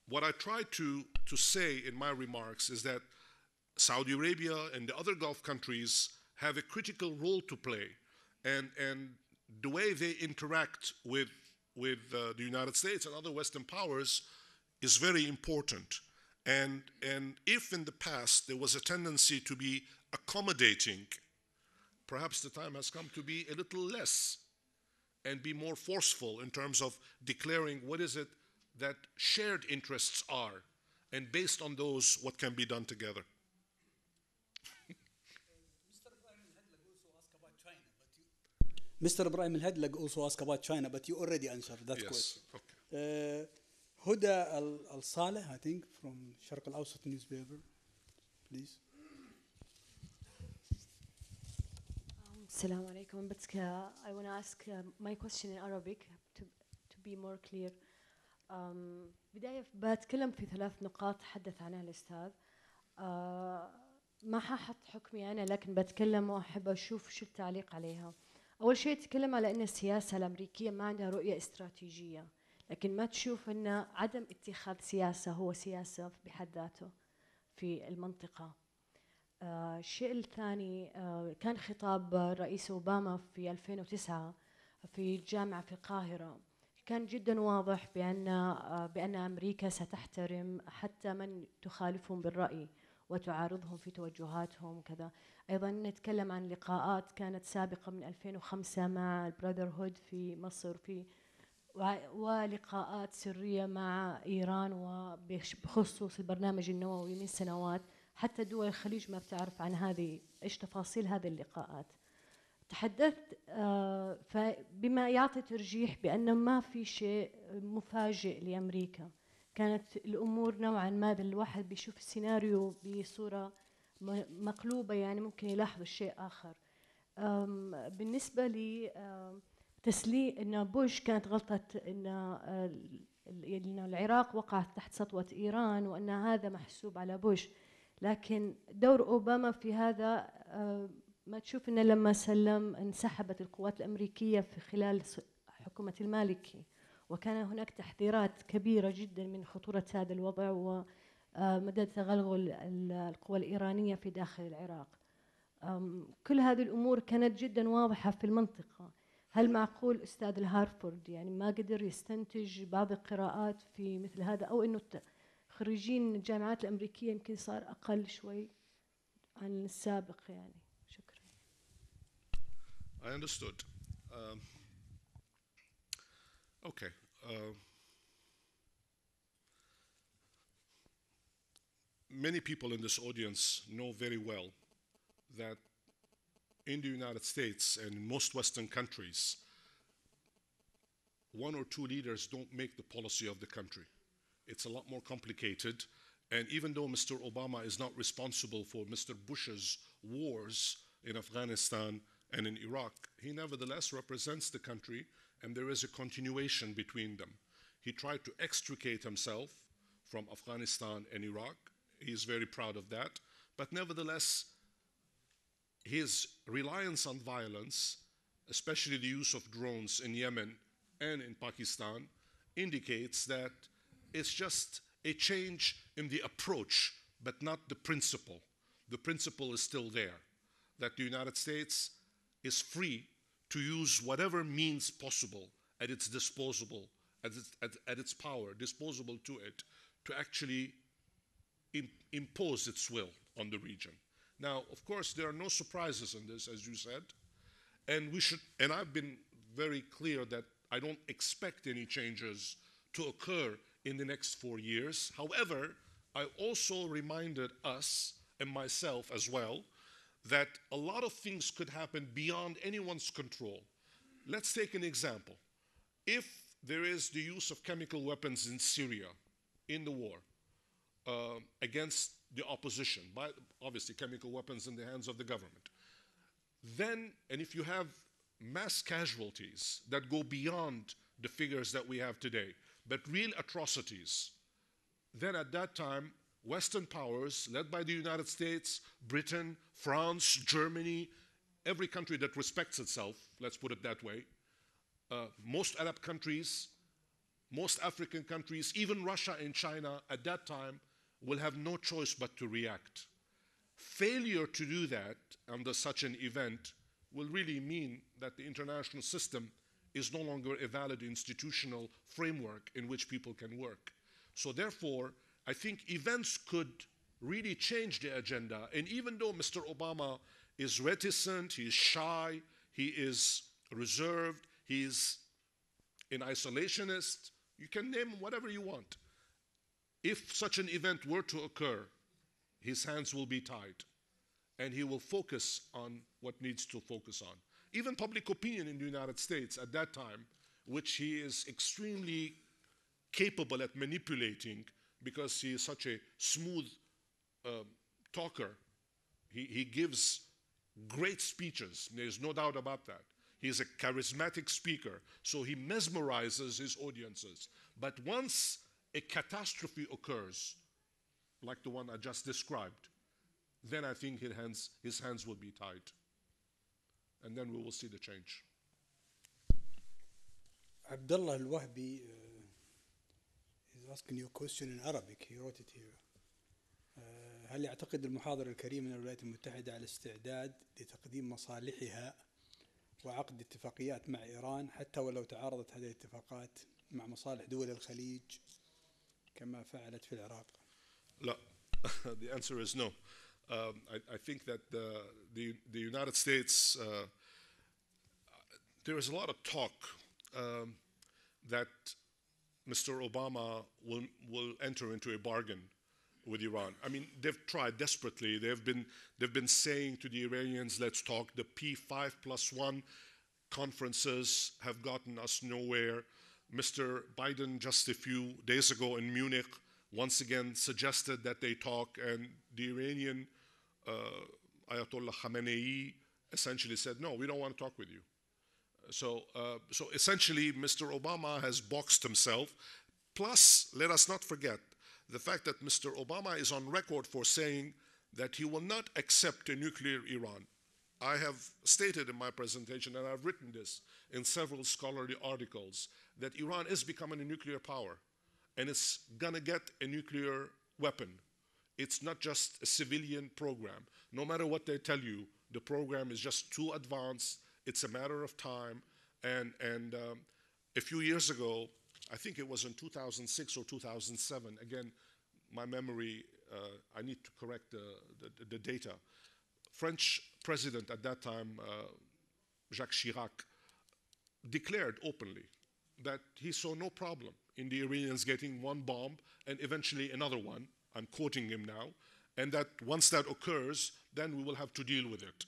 what I try to say in my remarks is that Saudi Arabia and the other Gulf countries have a critical role to play, and the way they interact with the United States and other Western powers is very important. And if in the past there was a tendency to be accommodating, perhaps the time has come to be a little less and be more forceful in terms of declaring what is it that shared interests are, and based on those, what can be done together. Mr. Ibrahim Al-Hadlag also asked about China, but you already answered that question. Okay. Huda Al-Saleh, I think, from الشرق الأوسط newspaper, please. Assalamu alaikum. But I want to ask my question in Arabic to be more clear. بداية بتكلم في 3 نقاط تحدث عنها الأستاذ. ما ححط حكمي أنا، لكن بتكلم وأحب أشوف شو التعليق عليها. أول شيء تكلم على أن السياسة الأمريكية ما عندها رؤية استراتيجية، لكن ما تشوف أن عدم اتخاذ سياسة هو سياسة بحد ذاته في المنطقة. الشيء الثاني كان خطاب رئيس أوباما في 2009 في الجامعة في القاهرة، كان جدا واضح بأن أمريكا ستحترم حتى من تخالفهم بالرأي وتعارضهم في توجهاتهم وكذا. أيضا نتكلم عن لقاءات كانت سابقة من 2005 مع البراذر هود في مصر، ولقاءات سرية مع إيران وبخصوص البرنامج النووي من سنوات. حتى دول الخليج ما بتعرف عن إيش تفاصيل هذه اللقاءات. تحدثت بما يعطي ترجيح بأن ما في شيء مفاجئ لأمريكا، كانت الأمور نوعا ما الواحد بيشوف السيناريو بصورة مقلوبة، يعني ممكن يلاحظ الشيء آخر. بالنسبة لي تسليم إن بوش كانت غلطة إن العراق وقعت تحت سطوة إيران، وأن هذا محسوب على بوش. لكن دور أوباما في هذا ما تشوف إنه لما سلم انسحبت القوات الأمريكية في خلال حكومة المالكي، وكان هناك تحذيرات كبيرة جدا من خطورة هذا الوضع ومدى تغلغل القوى الإيرانية في داخل العراق. كل هذه الأمور كانت جدا واضحة في المنطقة. هل معقول أستاذ الهارفورد يعني ما قدر يستنتج بعض القراءات في مثل هذا، أو إنه خريجين الجامعات الأمريكية يمكن صار أقل شوي عن السابق يعني؟ شكرا. I understood. Okay. Many people in this audience know very well that in the United States and in most Western countries, 1 or 2 leaders don't make the policy of the country. It's a lot more complicated. And even though Mr. Obama is not responsible for Mr. Bush's wars in Afghanistan and in Iraq, he nevertheless represents the country, and there is a continuation between them. He tried to extricate himself from Afghanistan and Iraq. He is very proud of that. But nevertheless, his reliance on violence, especially the use of drones in Yemen and in Pakistan, indicates that it's just a change in the approach, but not the principle. The principle is still there, that the United States is free to use whatever means possible at its disposable, at its power, disposable to it, to actually impose its will on the region. Now, of course, there are no surprises in this, as you said, and I've been very clear that I don't expect any changes to occur in the next 4 years. However, I also reminded us and myself as well that a lot of things could happen beyond anyone's control. Let's take an example. If there is the use of chemical weapons in Syria in the war against the opposition, by obviously chemical weapons in the hands of the government, then, and if you have mass casualties that go beyond the figures that we have today, but real atrocities, then at that time, Western powers, led by the United States, Britain, France, Germany, every country that respects itself, let's put it that way, most Arab countries, most African countries, even Russia and China at that time will have no choice but to react. Failure to do that under such an event will really mean that the international system is no longer a valid institutional framework in which people can work. So therefore, I think events could really change the agenda. And even though Mr. Obama is reticent, he is shy, he is reserved, he is an isolationist, you can name him whatever you want. If such an event were to occur, his hands will be tied, and he will focus on what needs to focus on. Even public opinion in the United States at that time, which he is extremely capable at manipulating because he is such a smooth talker. He gives great speeches, there's no doubt about that. He is a charismatic speaker, so he mesmerizes his audiences. But once a catastrophe occurs, like the one I just described, then I think his hands will be tied. And then we will see the change. Abdullah Al-Wahbi is asking you a question in Arabic. He wrote it here. هل يعتقد المحاضر الكريم من الولايات المتحدة على استعداد لتقديم مصالحها وعقد اتفاقيات مع إيران حتى ولو تعارضت هذه الاتفاقات مع مصالح دول الخليج كما فعلت في العراق؟ لا. The answer is no. I think that the United States, there is a lot of talk that Mr. Obama will enter into a bargain with Iran. I mean, they've tried desperately. They've been saying to the Iranians, let's talk. The P5+1 conferences have gotten us nowhere. Mr. Biden just a few days ago in Munich once again suggested that they talk, and the Iranian Ayatollah Khamenei essentially said, no, we don't want to talk with you. So essentially, Mr. Obama has boxed himself. Plus, let us not forget the fact that Mr. Obama is on record for saying that he will not accept a nuclear Iran. I have stated in my presentation, and I've written this in several scholarly articles, that Iran is becoming a nuclear power, and it's gonna get a nuclear weapon. It's not just a civilian program. No matter what they tell you, the program is just too advanced. It's a matter of time. And a few years ago, I think it was in 2006 or 2007, again, my memory, I need to correct the data. French president at that time, Jacques Chirac, declared openly that he saw no problem in the Iranians getting one bomb and eventually another one. I'm quoting him now, and that once that occurs, then we will have to deal with it.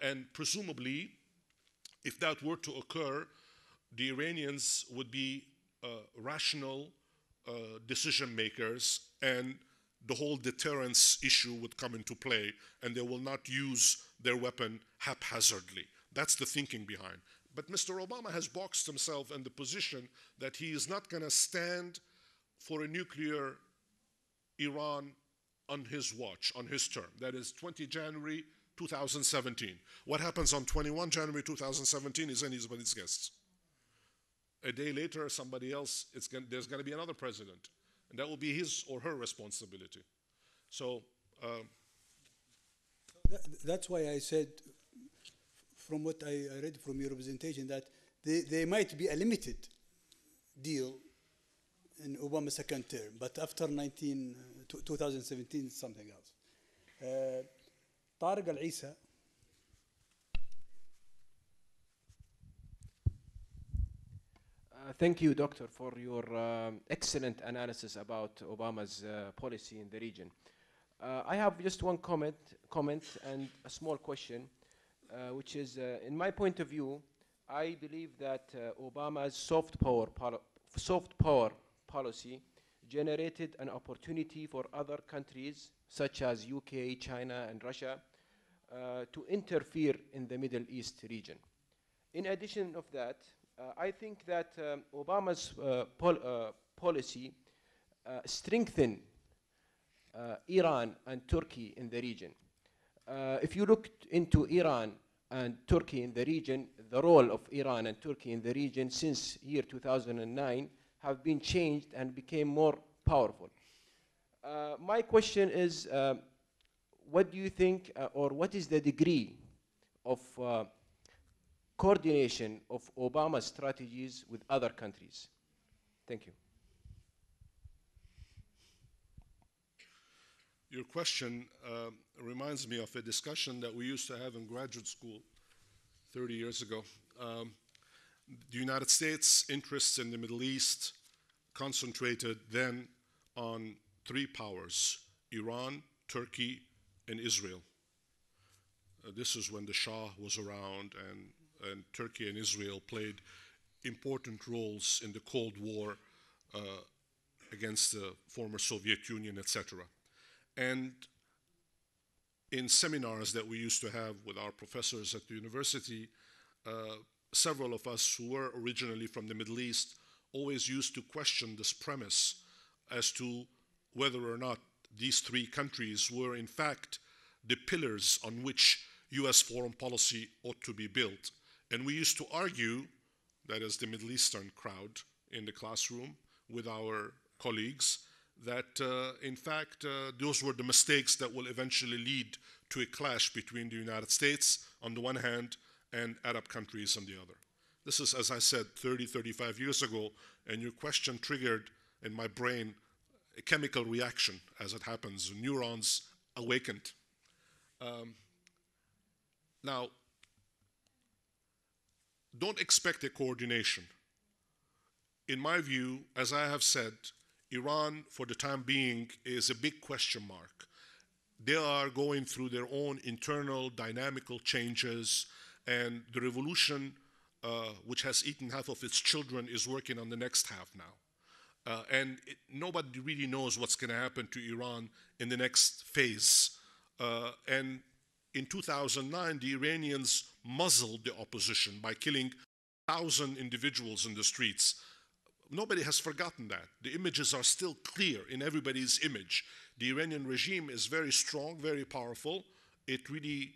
And presumably, if that were to occur, the Iranians would be rational decision makers, and the whole deterrence issue would come into play, and they will not use their weapon haphazardly. That's the thinking behind. But Mr. Obama has boxed himself in the position that he is not going to stand for a nuclear Iran on his watch, on his term. That is 20 January 2017. What happens on 21 January 2017 is anybody's guess. A day later, somebody else, there's going to be another president, and that will be his or her responsibility. So that's why I said, from what I read from your presentation, that there might be a limited deal in Obama's second term, but after 2017, something else. Tariq Al-Isa. Thank you, Doctor, for your excellent analysis about Obama's policy in the region. I have just one comment and a small question, which is, in my point of view, I believe that Obama's soft power policy generated an opportunity for other countries, such as UK, China, and Russia, to interfere in the Middle East region. In addition of that, I think that Obama's policy strengthened Iran and Turkey in the region. If you look into Iran and Turkey in the region, the role of Iran and Turkey in the region since year 2009 have been changed and became more powerful. My question is, what do you think, or what is the degree of coordination of Obama's strategies with other countries? Thank you. Your question reminds me of a discussion that we used to have in graduate school 30 years ago. The United States' interests in the Middle East concentrated then on three powers: Iran, Turkey, and Israel. This is when the Shah was around, and Turkey and Israel played important roles in the Cold War against the former Soviet Union, etc. And in seminars that we used to have with our professors at the university, several of us who were originally from the Middle East always used to question this premise as to whether or not these three countries were in fact the pillars on which US foreign policy ought to be built. And we used to argue, that is the Middle Eastern crowd in the classroom with our colleagues, that in fact those were the mistakes that will eventually lead to a clash between the United States on the one hand and Arab countries on the other. This is, as I said, 30, 35 years ago, and your question triggered in my brain a chemical reaction, as it happens. Neurons awakened. Now, don't expect a coordination. In my view, as I have said, Iran, for the time being, is a big question mark. They are going through their own internal dynamical changes, and the revolution, which has eaten half of its children, is working on the next half now. Nobody really knows what's going to happen to Iran in the next phase. And in 2009, the Iranians muzzled the opposition by killing 1,000 individuals in the streets. Nobody has forgotten that. The images are still clear in everybody's image. The Iranian regime is very strong, very powerful. It really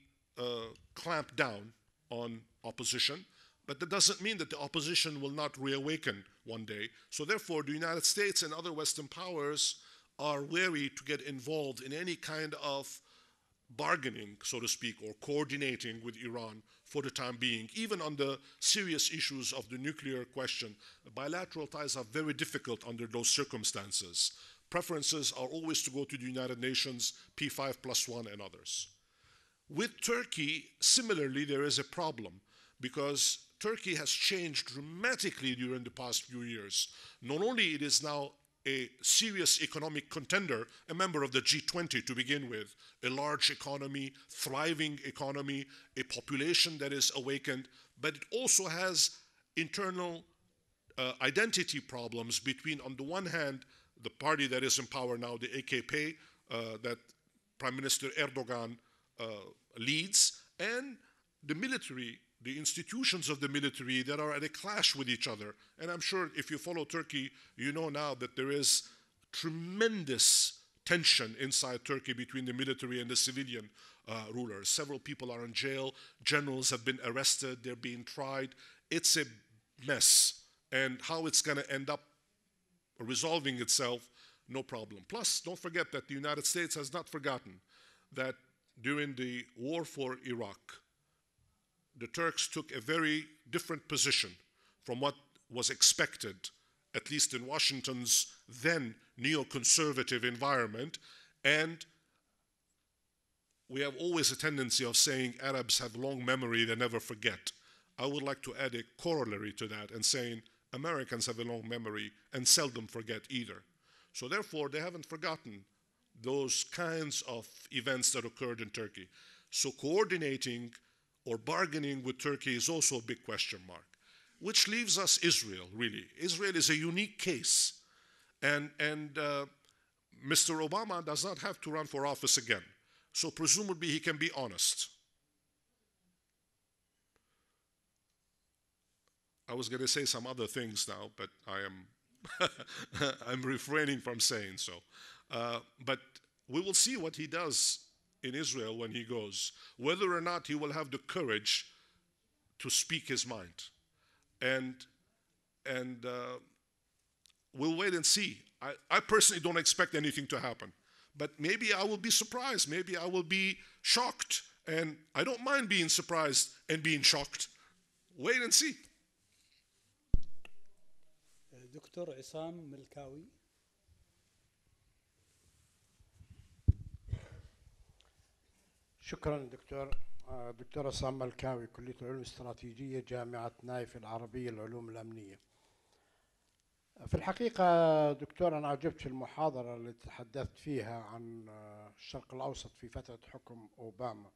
clamped down on opposition. But that doesn't mean that the opposition will not reawaken one day. So therefore, the United States and other Western powers are wary to get involved in any kind of bargaining, so to speak, or coordinating with Iran for the time being. Even on the serious issues of the nuclear question, bilateral ties are very difficult under those circumstances. Preferences are always to go to the United Nations, P5+1 and others. With Turkey, similarly, there is a problem because Turkey has changed dramatically during the past few years. Not only it is now a serious economic contender, a member of the G20 to begin with, a large economy, thriving economy, a population that is awakened, but it also has internal identity problems between, on the one hand, the party that is in power now, the AKP, that Prime Minister Erdogan leads, and the military, the institutions of the military that are at a clash with each other. And I'm sure if you follow Turkey, you know now that there is tremendous tension inside Turkey between the military and the civilian rulers. Several people are in jail. Generals have been arrested. They're being tried. It's a mess. And how it's going to end up resolving itself, no problem. Plus, don't forget that the United States has not forgotten that during the war for Iraq, the Turks took a very different position from what was expected, at least in Washington's then neoconservative environment. And we have always a tendency of saying Arabs have long memory, they never forget. I would like to add a corollary to that and saying Americans have a long memory and seldom forget either. So therefore, they haven't forgotten those kinds of events that occurred in Turkey. So coordinating or bargaining with Turkey is also a big question mark, which leaves us Israel, really. Israel is a unique case. And Mr. Obama does not have to run for office again. So presumably he can be honest. I was going to say some other things now, but I am I'm refraining from saying so. But we will see what he does in Israel when he goes, whether or not he will have the courage to speak his mind. And we'll wait and see. I personally don't expect anything to happen, but maybe I will be surprised. Maybe I will be shocked, and I don't mind being surprised and being shocked. Wait and see. دكتور عصام ملكاوي. شكرا دكتور. دكتور عصام ملكاوي، كلية العلوم الاستراتيجية، جامعة نايف العربية العلوم الأمنية. في الحقيقة دكتور أنا أعجبت في المحاضرة اللي تحدثت فيها عن الشرق الأوسط في فترة حكم أوباما،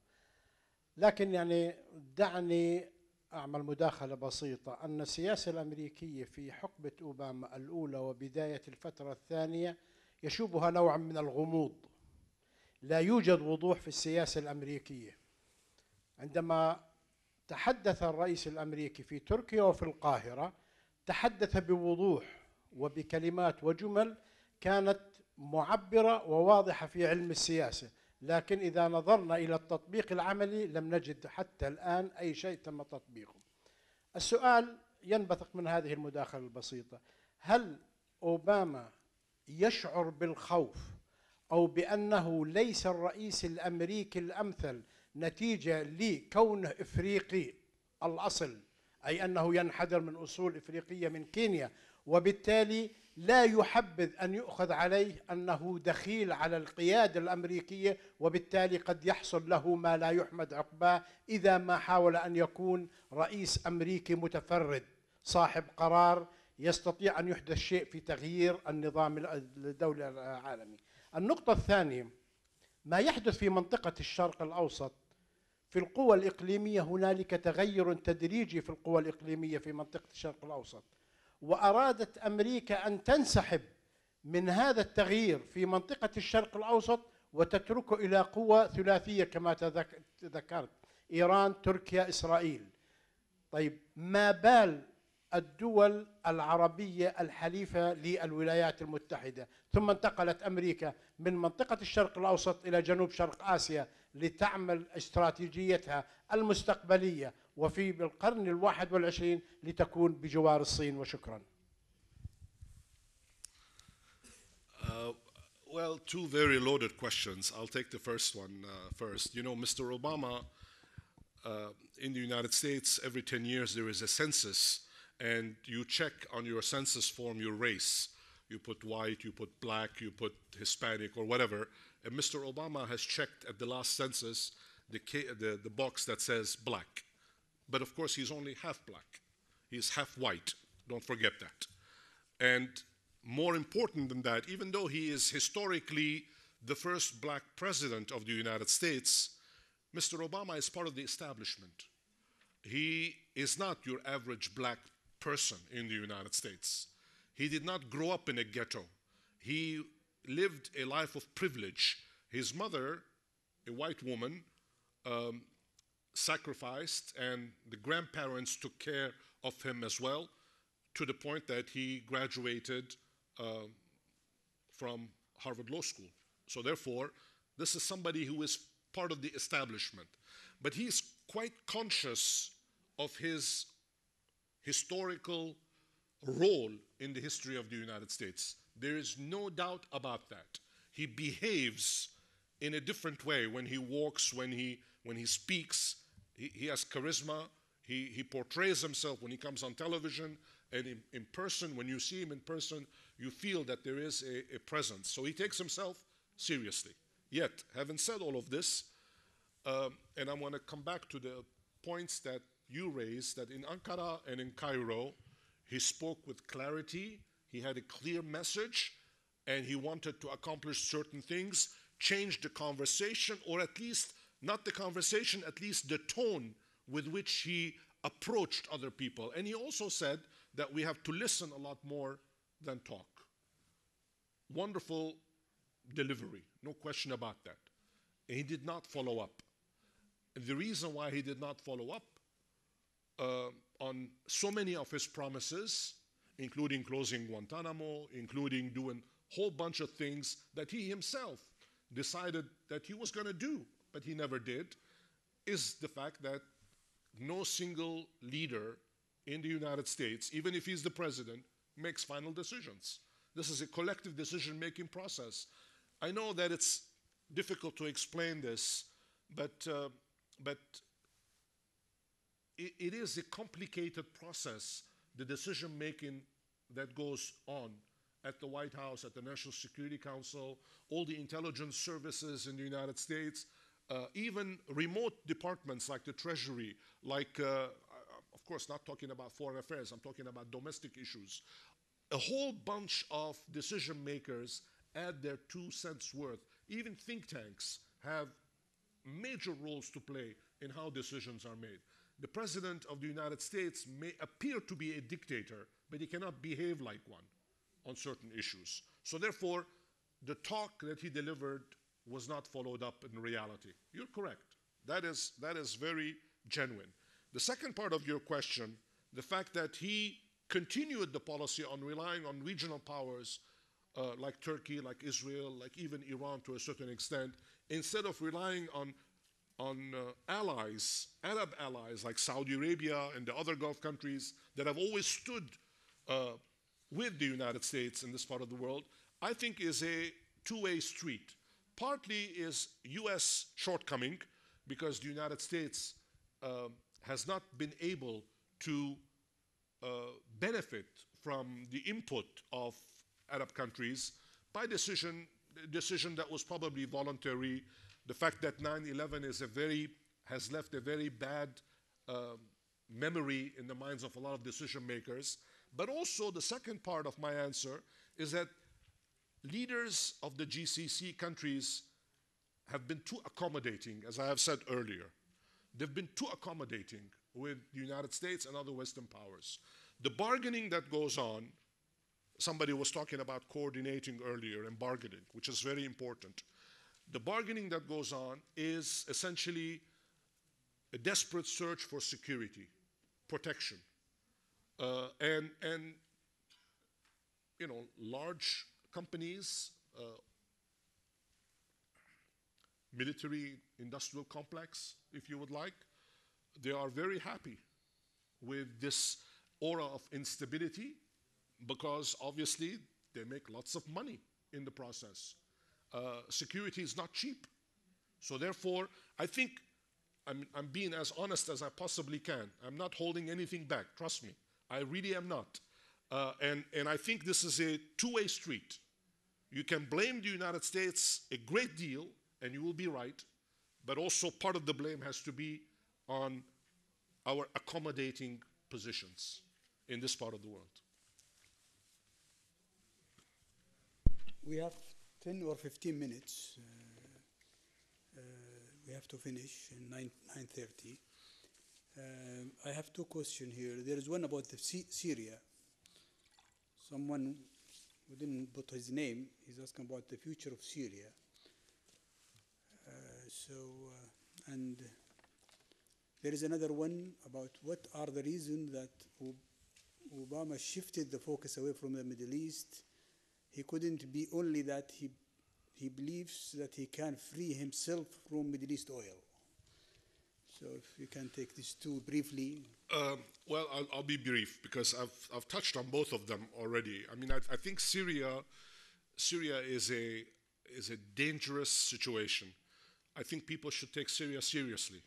لكن يعني دعني أعمل مداخلة بسيطة أن السياسة الأمريكية في حقبة أوباما الأولى وبداية الفترة الثانية يشوبها نوع من الغموض. لا يوجد وضوح في السياسة الأمريكية. عندما تحدث الرئيس الأمريكي في تركيا وفي القاهرة تحدث بوضوح وبكلمات وجمل كانت معبرة وواضحة في علم السياسة، لكن إذا نظرنا إلى التطبيق العملي لم نجد حتى الآن أي شيء تم تطبيقه. السؤال ينبثق من هذه المداخلة البسيطة: هل أوباما يشعر بالخوف أو بأنه ليس الرئيس الأمريكي الأمثل نتيجة لكونه إفريقي الأصل، أي أنه ينحدر من أصول إفريقية من كينيا، وبالتالي لا يحبذ أن يؤخذ عليه أنه دخيل على القيادة الأمريكية، وبالتالي قد يحصل له ما لا يحمد عقباه إذا ما حاول أن يكون رئيس أمريكي متفرد صاحب قرار يستطيع أن يحدث شيء في تغيير النظام الدولي العالمي. النقطة الثانية: ما يحدث في منطقة الشرق الأوسط في القوى الإقليمية، هنالك تغير تدريجي في القوى الإقليمية في منطقة الشرق الأوسط، وأرادت أمريكا أن تنسحب من هذا التغيير في منطقة الشرق الأوسط وتتركه إلى قوى ثلاثية كما ذكرت: إيران، تركيا، إسرائيل. طيب ما بال الدول العربية الحليفة للولايات المتحدة؟ ثم انتقلت أمريكا من منطقة الشرق الأوسط إلى جنوب شرق آسيا لتعمل استراتيجيتها المستقبلية، وفي القرن الواحد والعشرين لتكون بجوار الصين. وشكرا. Well, two very loaded questions. I'll take the first one first. You know, Mr. Obama, in the United States, every 10 years there is a census, and you check on your census form your race. You put white, you put black, you put Hispanic or whatever. And Mr. Obama has checked at the last census the box that says black. But of course, he's only half black. He's half white. Don't forget that. And more important than that, even though he is historically the first black president of the United States, Mr. Obama is part of the establishment. He is not your average black person in the United States. He did not grow up in a ghetto. He lived a life of privilege. His mother, a white woman, sacrificed, and the grandparents took care of him as well, to the point that he graduated from Harvard Law School. So therefore, this is somebody who is part of the establishment. But he's quite conscious of his historical role in the history of the United States. There is no doubt about that. He behaves in a different way when he walks, when he speaks. He has charisma. He portrays himself when he comes on television, and in person, when you see him in person, you feel that there is a presence. So he takes himself seriously. Yet, having said all of this, and I want to come back to the points that you raised, that in Ankara and in Cairo, he spoke with clarity, he had a clear message, and he wanted to accomplish certain things, change the conversation, or at least, not the conversation, at least the tone with which he approached other people. And he also said that we have to listen a lot more than talk. Wonderful delivery, no question about that. And he did not follow up. And the reason why he did not follow up on so many of his promises, including closing Guantanamo, including doing a whole bunch of things that he himself decided that he was going to do, but he never did, is the fact that no single leader in the United States, even if he's the president, makes final decisions. This is a collective decision-making process. I know that it's difficult to explain this, but it is a complicated process, the decision-making that goes on at the White House, at the National Security Council, all the intelligence services in the United States, even remote departments like the Treasury, like, of course, not talking about foreign affairs, I'm talking about domestic issues. A whole bunch of decision makers add their 2 cents worth. Even think tanks have major roles to play in how decisions are made. The President of the United States may appear to be a dictator, but he cannot behave like one on certain issues. So therefore, the talk that he delivered was not followed up in reality. You're correct. That is very genuine. The second part of your question, the fact that he continued the policy on relying on regional powers like Turkey, like Israel, like even Iran to a certain extent, instead of relying on allies, Arab allies like Saudi Arabia and the other Gulf countries that have always stood with the United States in this part of the world, I think is a two-way street. Partly is US shortcoming because the United States has not been able to benefit from the input of Arab countries by decision that was probably voluntary. The fact that 9/11 has left a very bad memory in the minds of a lot of decision makers. But also the second part of my answer is that leaders of the GCC countries have been too accommodating, as I have said earlier. They've been too accommodating with the United States and other Western powers. The bargaining that goes on, somebody was talking about coordinating earlier and bargaining, which is very important. The bargaining that goes on is essentially a desperate search for security, protection. And you know, large companies, military industrial complex, if you would like, they are very happy with this aura of instability because obviously they make lots of money in the process. Security is not cheap. So therefore, I think I'm being as honest as I possibly can. I'm not holding anything back, trust me. I really am not. And I think this is a two-way street. You can blame the United States a great deal, and you will be right, but also part of the blame has to be on our accommodating positions in this part of the world. We have 10 or 15 minutes. We have to finish in 9:30. I have two questions here. There is one about Syria. Someone who didn't put his name is asking about the future of Syria. And there is another one about what are the reasons that Obama shifted the focus away from the Middle East. He couldn't be only that he believes that he can free himself from Middle East oil. So if you can take these two briefly. Well, I'll be brief because I've touched on both of them already. I mean, I think Syria is a dangerous situation. I think people should take Syria seriously.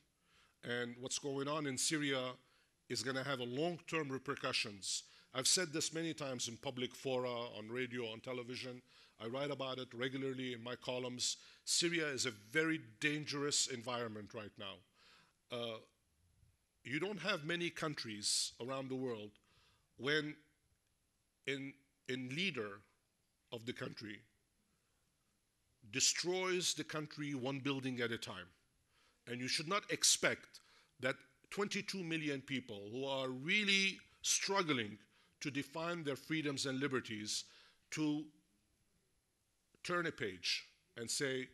And what's going on in Syria is going to have a long-term repercussions. I've said this many times in public fora, on radio, on television. I write about it regularly in my columns. Syria is a very dangerous environment right now. You don't have many countries around the world when a leader of the country destroys the country one building at a time. And you should not expect that 22 million people who are really struggling to define their freedoms and liberties to turn a page and say,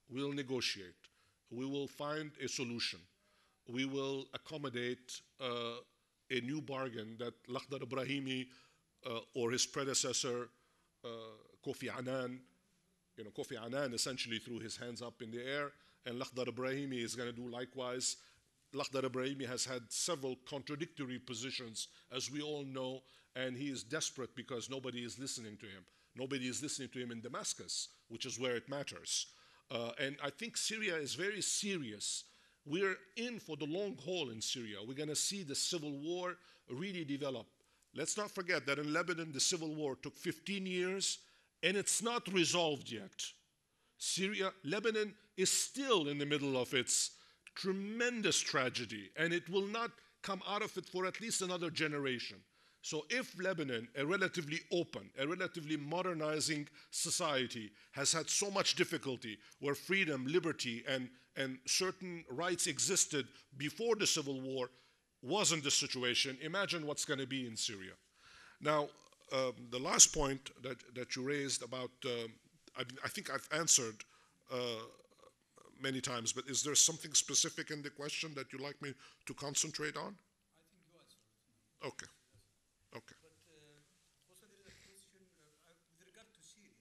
we'll negotiate, we will find a solution, we will accommodate a new bargain that Lakhdar Ibrahimi or his predecessor, Kofi Annan, Kofi Annan essentially threw his hands up in the air, and Lakhdar Brahimi is going to do likewise. Lakhdar Brahimi has had several contradictory positions, as we all know, and he is desperate because nobody is listening to him. Nobody is listening to him in Damascus, which is where it matters. And I think Syria is very serious. We're in for the long haul in Syria. We're going to see the civil war really develop. Let's not forget that in Lebanon, the civil war took 15 years, and it's not resolved yet. Lebanon is still in the middle of its tremendous tragedy, and it will not come out of it for at least another generation. So if Lebanon, a relatively open, a relatively modernizing society, has had so much difficulty where freedom, liberty, and certain rights existed before the civil war wasn't the situation, imagine what's going to be in Syria. Now, the last point that you raised about, I think I've answered many times, but is there something specific in the question that you'd like me to concentrate on? I think you answered. Okay. Okay. But also there is a question with regard to Syria.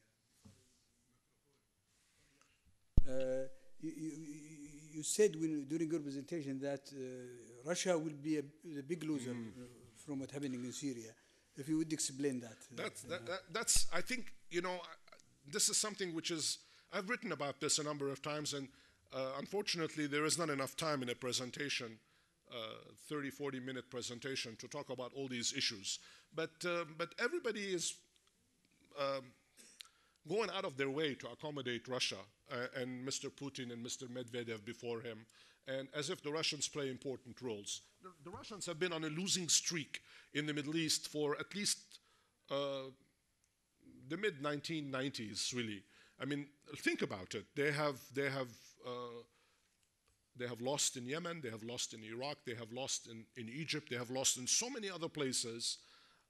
You said during your presentation that Russia will be the big loser from what's happening in Syria. If you would explain that. That's I think, this is something which is, I've written about this a number of times, and unfortunately there is not enough time in a presentation, 30, 40-minute presentation to talk about all these issues. But everybody is going out of their way to accommodate Russia and Mr. Putin and Mr. Medvedev before him, and as if the Russians play important roles. The Russians have been on a losing streak in the Middle East for at least the mid-1990s, really. I mean, think about it. They have lost in Yemen, they have lost in Iraq, they have lost in Egypt, they have lost in so many other places,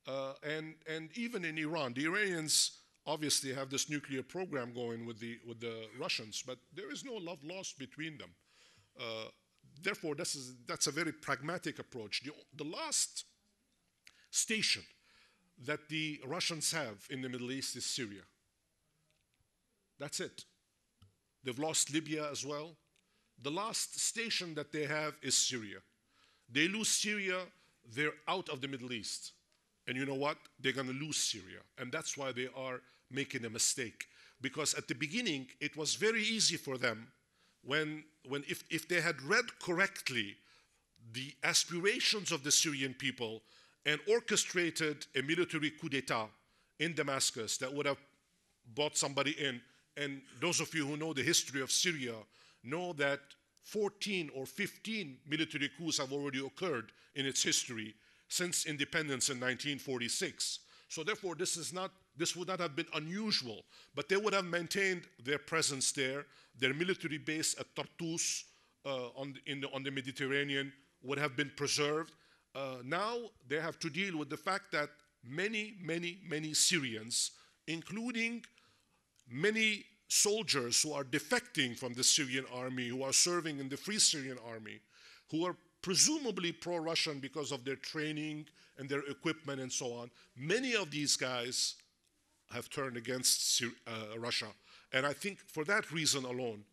and even in Iran. The Iranians obviously have this nuclear program going with the Russians, but there is no love lost between them. Therefore, that's a very pragmatic approach. The last station that the Russians have in the Middle East is Syria. That's it. They've lost Libya as well. The last station that they have is Syria. They lose Syria, they're out of the Middle East. And you know what? They're going to lose Syria. And that's why they are making a mistake. Because at the beginning, it was very easy for them if they had read correctly the aspirations of the Syrian people and orchestrated a military coup d'etat in Damascus that would have brought somebody in. And those of you who know the history of Syria know that 14 or 15 military coups have already occurred in its history since independence in 1946. So therefore, this would not have been unusual, but they would have maintained their presence there. Their military base at Tartus on the Mediterranean would have been preserved. Now they have to deal with the fact that many Syrians, including many soldiers who are defecting from the Syrian army, who are serving in the Free Syrian Army, who are presumably pro-Russian because of their training and their equipment and so on, many of these guys have turned against Russia. And I think for that reason alone,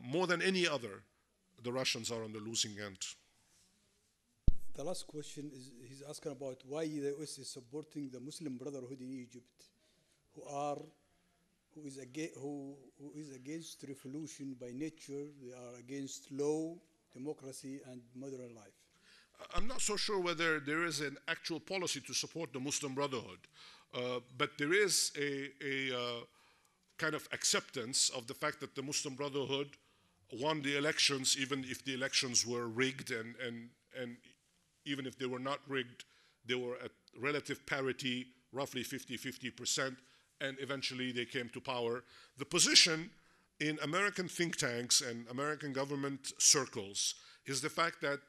more than any other, the Russians are on the losing end. The last question is, he's asking about why the US is supporting the Muslim Brotherhood in Egypt, who is against revolution by nature. They are against law, democracy, and modern life. I'm not so sure whether there is an actual policy to support the Muslim Brotherhood, but there is a kind of acceptance of the fact that the Muslim Brotherhood won the elections, even if the elections were rigged, and even if they were not rigged, they were at relative parity, roughly 50-50%, and eventually they came to power. The position in American think tanks and American government circles is the fact that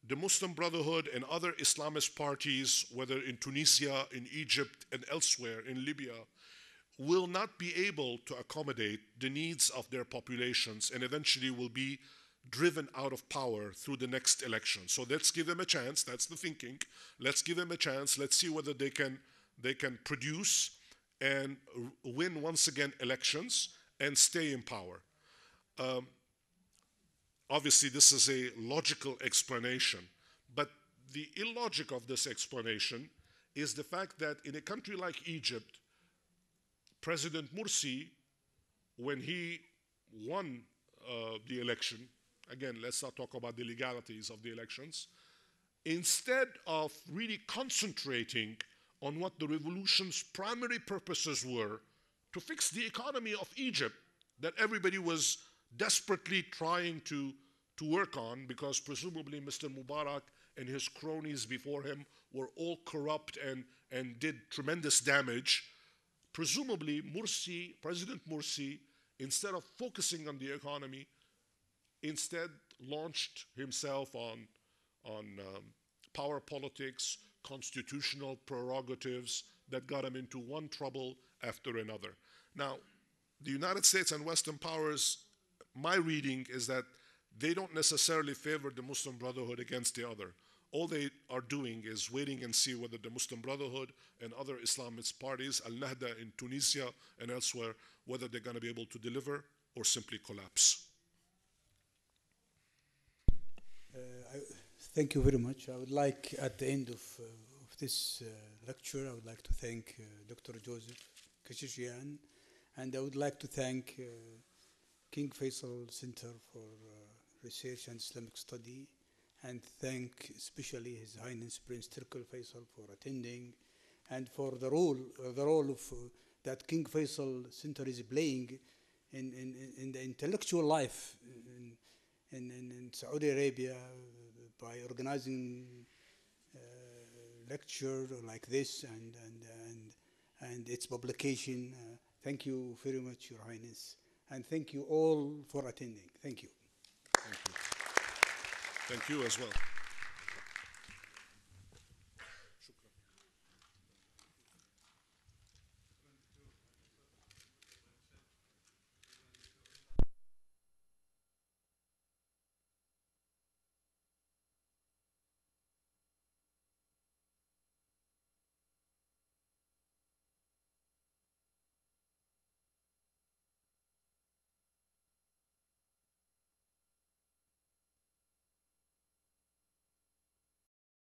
the Muslim Brotherhood and other Islamist parties, whether in Tunisia, in Egypt, and elsewhere, in Libya, will not be able to accommodate the needs of their populations and eventually will be driven out of power through the next election. So let's give them a chance. That's the thinking. Let's give them a chance. Let's see whether they can produce and win once again elections and stay in power. Obviously, this is a logical explanation, but the illogic of this explanation is the fact that in a country like Egypt, President Morsi, when he won the election, again, let's not talk about the legalities of the elections, instead of really concentrating on what the revolution's primary purposes were, to fix the economy of Egypt that everybody was desperately trying to work on, because presumably Mr. Mubarak and his cronies before him were all corrupt and did tremendous damage. Presumably President Morsi, instead of focusing on the economy, instead launched himself on power politics, constitutional prerogatives that got him into one trouble after another. Now, the United States and Western powers, my reading is that they don't necessarily favor the Muslim Brotherhood against the other. All they are doing is waiting and see whether the Muslim Brotherhood and other Islamist parties, Al-Nahda in Tunisia and elsewhere, whether they're going to be able to deliver or simply collapse. Thank you very much. I would like, at the end of this lecture, I would like to thank Dr. Joseph Kasheshian, and I would like to thank King Faisal Center for Research and Islamic Study, and thank especially His Highness Prince Turkal Faisal for attending, and for the role of that King Faisal Center is playing in the intellectual life in Saudi Arabia by organizing lecture like this and its publication. Thank you very much, Your Highness, and thank you all for attending. Thank you. Thank you. Thank you as well.